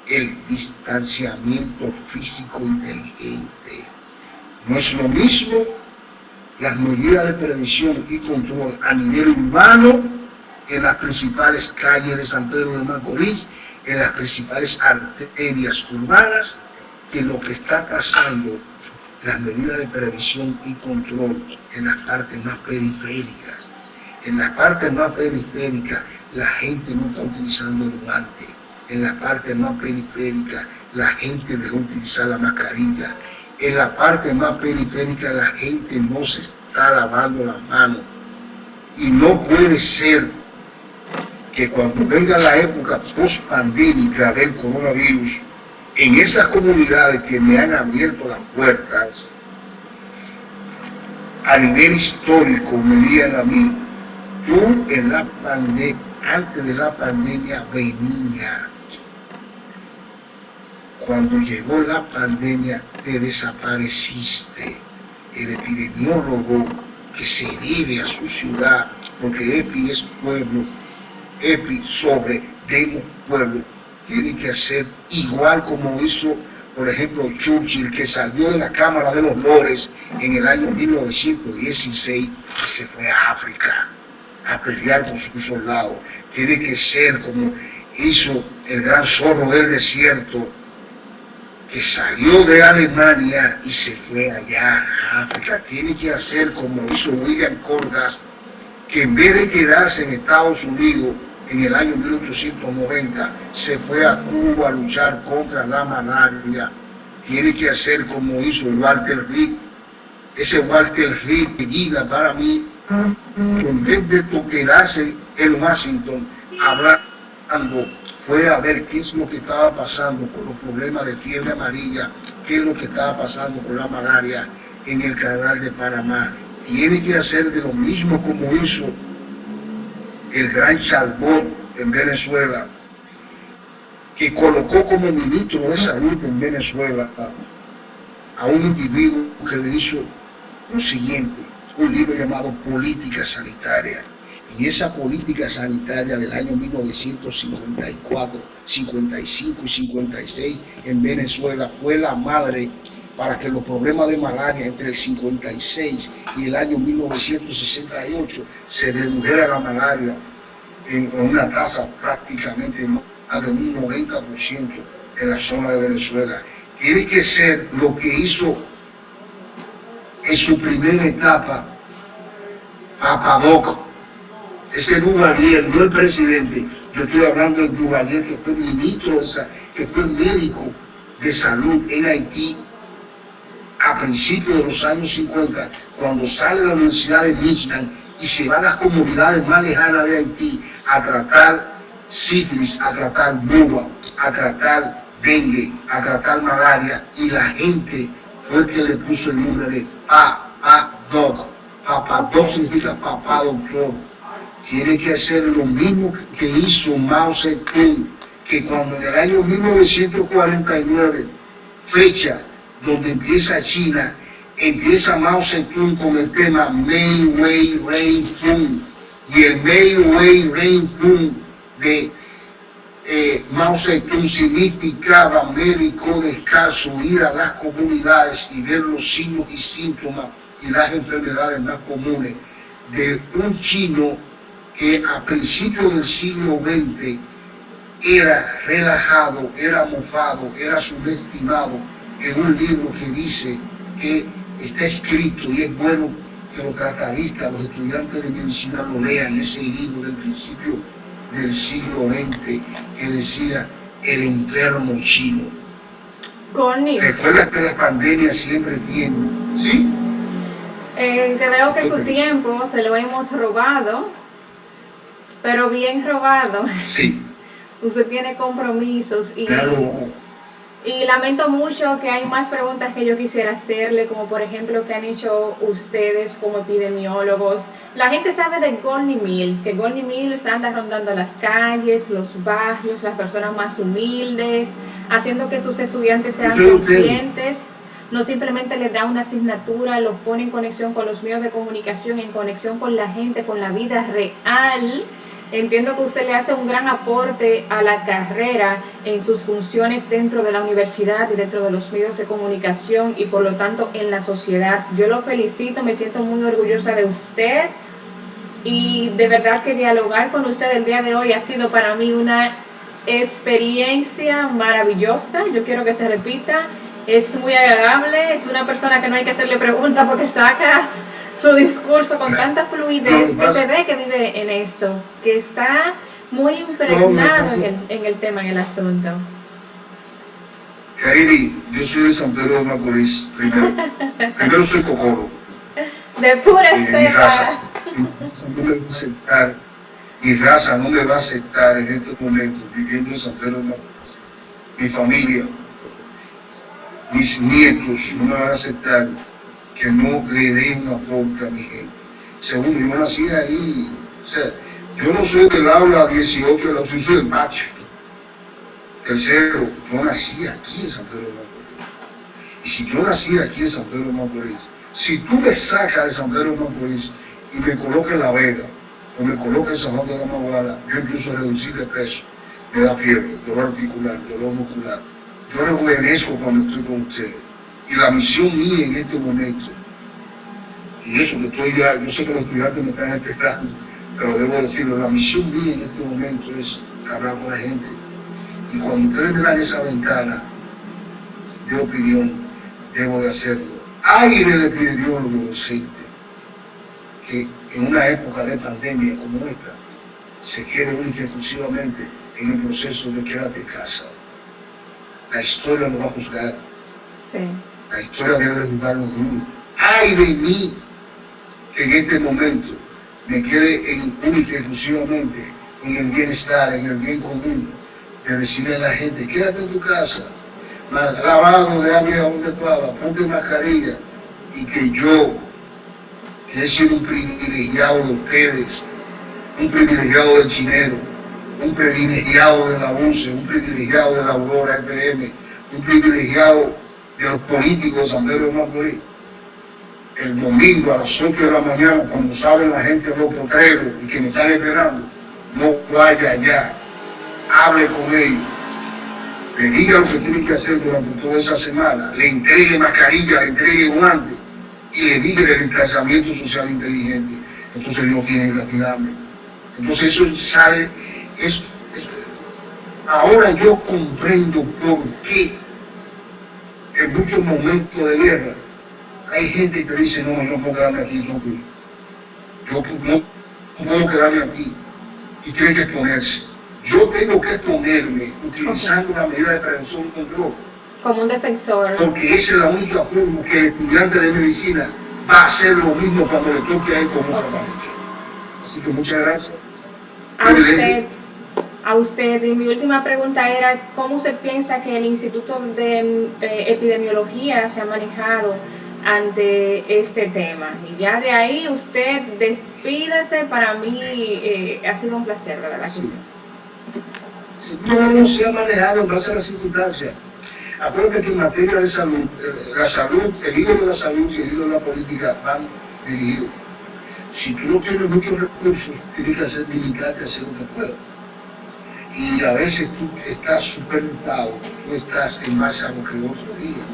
el distanciamiento físico inteligente. No es lo mismo las medidas de prevención y control a nivel urbano en las principales calles de San Pedro de Macorís, en las principales arterias urbanas, que lo que está pasando, las medidas de previsión y control en las partes más periféricas. En las partes más periféricas la gente no está utilizando el guante. En la parte más periférica la gente dejó utilizar la mascarilla. En la parte más periférica la gente no se está lavando las manos. Y no puede ser que cuando venga la época post-pandémica del coronavirus, en esas comunidades que me han abierto las puertas, a nivel histórico me digan a mí, tú antes de la pandemia venía, cuando llegó la pandemia te desapareciste. El epidemiólogo que se debe a su ciudad, porque EPI es pueblo, EPI sobre demo pueblo, tiene que hacer igual como hizo, por ejemplo, Churchill, que salió de la Cámara de los Lores en el año 1916 y se fue a África a pelear con sus soldados. Tiene que ser como hizo el gran zorro del desierto, que salió de Alemania y se fue allá a África. Tiene que hacer como hizo William Cordas, que en vez de quedarse en Estados Unidos en el año 1890, se fue a Cuba a luchar contra la malaria. Tiene que hacer como hizo Walter Reed. Ese Walter Reed de vida para mí, en vez de quedarse en Washington hablando, fue a ver qué es lo que estaba pasando con los problemas de fiebre amarilla, qué es lo que estaba pasando con la malaria en el canal de Panamá. Tiene que hacer de lo mismo como hizo el gran Chalbot en Venezuela, que colocó como ministro de salud en Venezuela a un individuo que le hizo lo siguiente, un libro llamado Política Sanitaria. Y esa política sanitaria del año 1954, 55 y 56 en Venezuela fue la madre para que los problemas de malaria entre el 56 y el año 1968 se redujera la malaria en una tasa prácticamente más de un 90% en la zona de Venezuela. Tiene que ser lo que hizo en su primera etapa Papadoc, ese Duvalier, no el presidente, yo estoy hablando del Duvalier que fue ministro, que fue médico de salud en Haití a principios de los años 50, cuando sale de la Universidad de Michigan y se va a las comunidades más lejanas de Haití a tratar sífilis, a tratar buba, a tratar dengue, a tratar malaria, y la gente fue el que le puso el nombre de Papadoc. Papadoc significa papá doctor. Tiene que hacer lo mismo que hizo Mao Zedong, que cuando en el año 1949, fecha donde empieza China, empieza Mao Zedong con el tema Mei Wei Rein Fun, y el Mei Wei Rein Fun de Mao Zedong significaba médico descalzo, ir a las comunidades y ver los signos y síntomas y las enfermedades más comunes de un chino que a principios del siglo XX era relajado, era mofado, era subestimado en un libro que dice que está escrito, y es bueno que los tratadistas, los estudiantes de medicina lo lean, ese libro del principio del siglo XX que decía el enfermo chino. Connie, Recuerda que la pandemia siempre tiene, ¿sí? que veo que su tiempo se lo hemos robado, pero bien robado. Sí. Usted tiene compromisos y, Claro. y lamento mucho que hay más preguntas que yo quisiera hacerle, como por ejemplo que han hecho ustedes como epidemiólogos. La gente sabe de Golney Mills, que Golney Mills anda rondando las calles, los barrios, las personas más humildes, haciendo que sus estudiantes sean conscientes. No simplemente les da una asignatura, los pone en conexión con los medios de comunicación, en conexión con la gente, con la vida real. Entiendo que usted le hace un gran aporte a la carrera en sus funciones dentro de la universidad y dentro de los medios de comunicación y por lo tanto en la sociedad. Yo lo felicito, me siento muy orgullosa de usted y de verdad que dialogar con usted el día de hoy ha sido para mí una experiencia maravillosa. Yo quiero que se repita. Es muy agradable, es una persona que no hay que hacerle preguntas porque saca su discurso con tanta fluidez, que se ve que vive en esto, que está muy impregnado en el tema, en el asunto. Kairi, yo soy de San Pedro de Macorís, primero soy cocoro. De pura cepa. Mi raza no me va a aceptar en estos momentos, viviendo en San Pedro de Macorís. Mi familia, mis nietos no me van a aceptar que no le dé un aporte a mi gente. Segundo, yo nací ahí, o sea, yo no soy del aula 18 de la UCI, soy del patio. Tercero, yo nací aquí en San Pedro de Macorís. Y si yo nací aquí en San Pedro de Macorís, si tú me sacas de San Pedro de Macorís y me colocas en La Vega, o me colocas en San Juan de la Maguana, yo empiezo a reducir de peso, me da fiebre, dolor articular, dolor muscular. Yo rejuvenezco cuando estoy con ustedes. Y la misión mía en este momento, y eso que estoy ya, yo sé que los estudiantes me están esperando, pero debo decirlo, la misión mía en este momento es hablar con la gente. Y cuando ustedes me dan esa ventana de opinión, debo de hacerlo. Hay del epidemiólogo docente que en una época de pandemia como esta, se quede única y exclusivamente en el proceso de quédate en casa. La historia no va a juzgar. Sí. La historia debe de juzgarnos duro. Ay de mí que en este momento me quede única y exclusivamente en el bienestar, en el bien común, de decirle a la gente, quédate en tu casa, lavado de agua donde tú hagas, ponte mascarilla, y que yo, que he sido un privilegiado de ustedes, un privilegiado del Chinero, un privilegiado de la UCE, un privilegiado de la Aurora FM, un privilegiado de los políticos de San Pedro de Macorís. El domingo a las 8 de la mañana, cuando salen la gente de los potreros y que me están esperando, no vaya allá, hable con ellos, le diga lo que tienen que hacer durante toda esa semana, le entregue mascarilla, le entregue guantes y le diga del distanciamiento social inteligente. Entonces no tiene que castigarme. Entonces eso sale. Ahora yo comprendo por qué en muchos momentos de guerra hay gente que dice, no, yo no puedo quedarme aquí, yo no puedo quedarme aquí, y tiene que exponerse. Yo tengo que exponerme utilizando la medida de prevención y control. Como un defensor. Porque esa es la única forma que el estudiante de medicina va a hacer lo mismo cuando le toque a él como un tratamiento. Así que muchas gracias. A usted. a usted. Y mi última pregunta era, ¿cómo usted piensa que el Instituto de Epidemiología se ha manejado ante este tema? Y ya de ahí usted despídase. Para mí ha sido un placer, de verdad que sí. No se ha manejado en base a las circunstancias. Acuérdate que en materia de salud, la salud, el hilo de la salud y el hilo de la política van dirigidos. Si tú no tienes muchos recursos, tienes que limitarte a hacer lo que puedas. Y a veces tú estás superdotado, tú estás en base a lo que otros digan.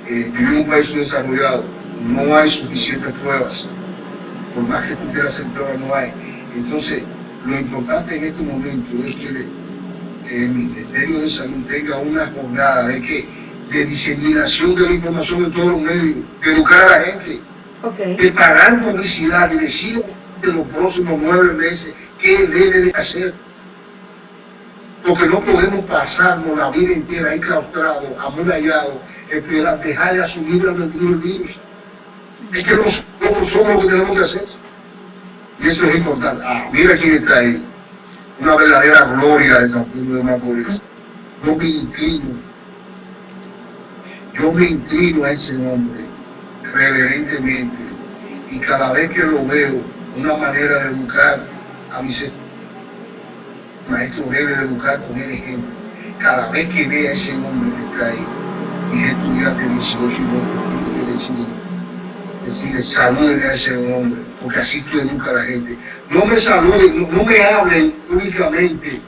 Vivimos en un país desarrollado, no hay suficientes pruebas. Por más que tú quieras hacer pruebas, no hay. Entonces, lo importante en este momento es que el Ministerio de Salud tenga una jornada de diseminación de la información en todos los medios, de educar a la gente, de pagar publicidad y decir en los próximos 9 meses qué debe de hacer. Porque no podemos pasarnos la vida entera enclaustrados, amurallados, esperar dejarle a su libre albedrío el virus. Es que nosotros somos lo que tenemos que hacer. Y eso es importante. Mira quién está ahí. Una verdadera gloria de San Pedro de Macorís. Yo me inclino a ese hombre reverentemente, y cada vez que lo veo, una manera de educar a mis estudiantes. El maestro debe de educar con el ejemplo. Cada vez que vea a ese hombre que está ahí, mis estudiantes de 18 y 20 tienen que decirle saluden a ese hombre, porque así tú educas a la gente. No me saluden, no me hablen únicamente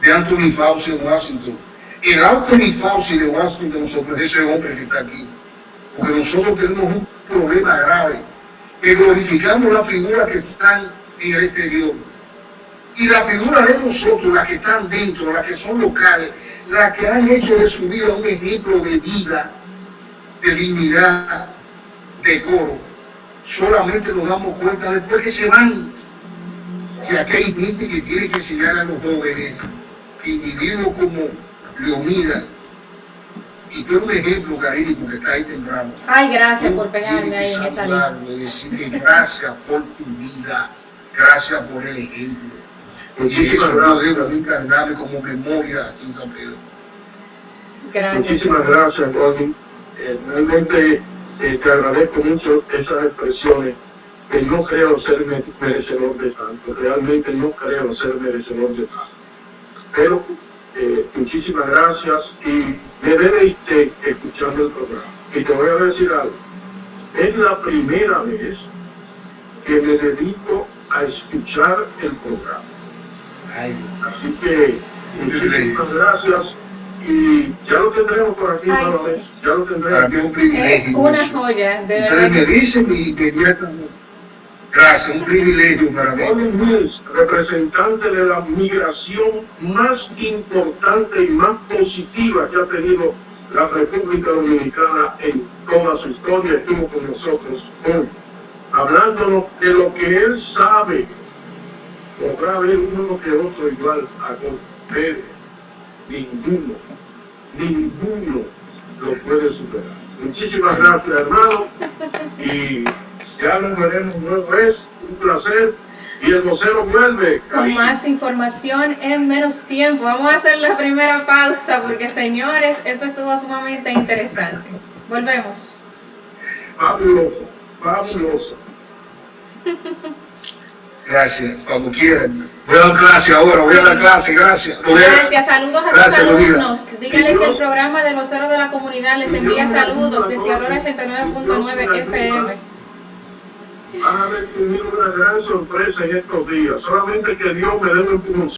de Anthony Fauci de Washington. El Anthony Fauci de Washington nosotros es ese hombre que está aquí, porque nosotros tenemos un problema grave, que glorificamos las figuras que están en el exterior, y las figuras de nosotros, las que están dentro, las que son locales, las que han hecho de su vida un ejemplo de vida, de dignidad, decoro, solamente nos damos cuenta después que se van. Y aquí hay gente que tiene que enseñar a los jóvenes que individuos como Leonida, y tú eres un ejemplo, Karine, porque está ahí temprano. Ay, gracias por pegarme ahí en esa lista. Decirle gracias por tu vida, gracias por el ejemplo. Muchísimas gracias, debo encargarme como memoria aquí en San Pedro. Gracias. Muchísimas gracias, Rodney. Realmente te agradezco mucho esas expresiones. No creo ser merecedor de tanto, realmente no creo ser merecedor de tanto. Pero muchísimas gracias, y me deleité escuchando el programa. Y te voy a decir algo. Es la primera vez que me dedico a escuchar el programa. Así que muchísimas gracias, y ya lo tendremos por aquí una vez. Ya lo tendremos. Para mí es un privilegio. Es una joya, de verdad. Ustedes me dicen inmediatamente. Gracias, un privilegio para mí. Rodney Mills, representante de la migración más importante y más positiva que ha tenido la República Dominicana en toda su historia, estuvo con nosotros hoy, hablándonos de lo que él sabe. Podrá haber uno que otro igual a ustedes. Ninguno lo puede superar. Muchísimas gracias, hermano, y ya nos veremos nueva vez. Un placer. Y el vocero vuelve. Con más información en menos tiempo. Vamos a hacer la primera pausa porque, señores, esto estuvo sumamente interesante. Volvemos. Fabuloso. Gracias, cuando quieran. Voy a dar clase ahora, voy a dar clase, gracias. Gracias, saludos a sus alumnos. Díganle que el programa del vocero de la comunidad les envía saludos desde Aurora 89.9 FM. Van a recibir una gran sorpresa en estos días. Solamente que Dios me dé un empujón.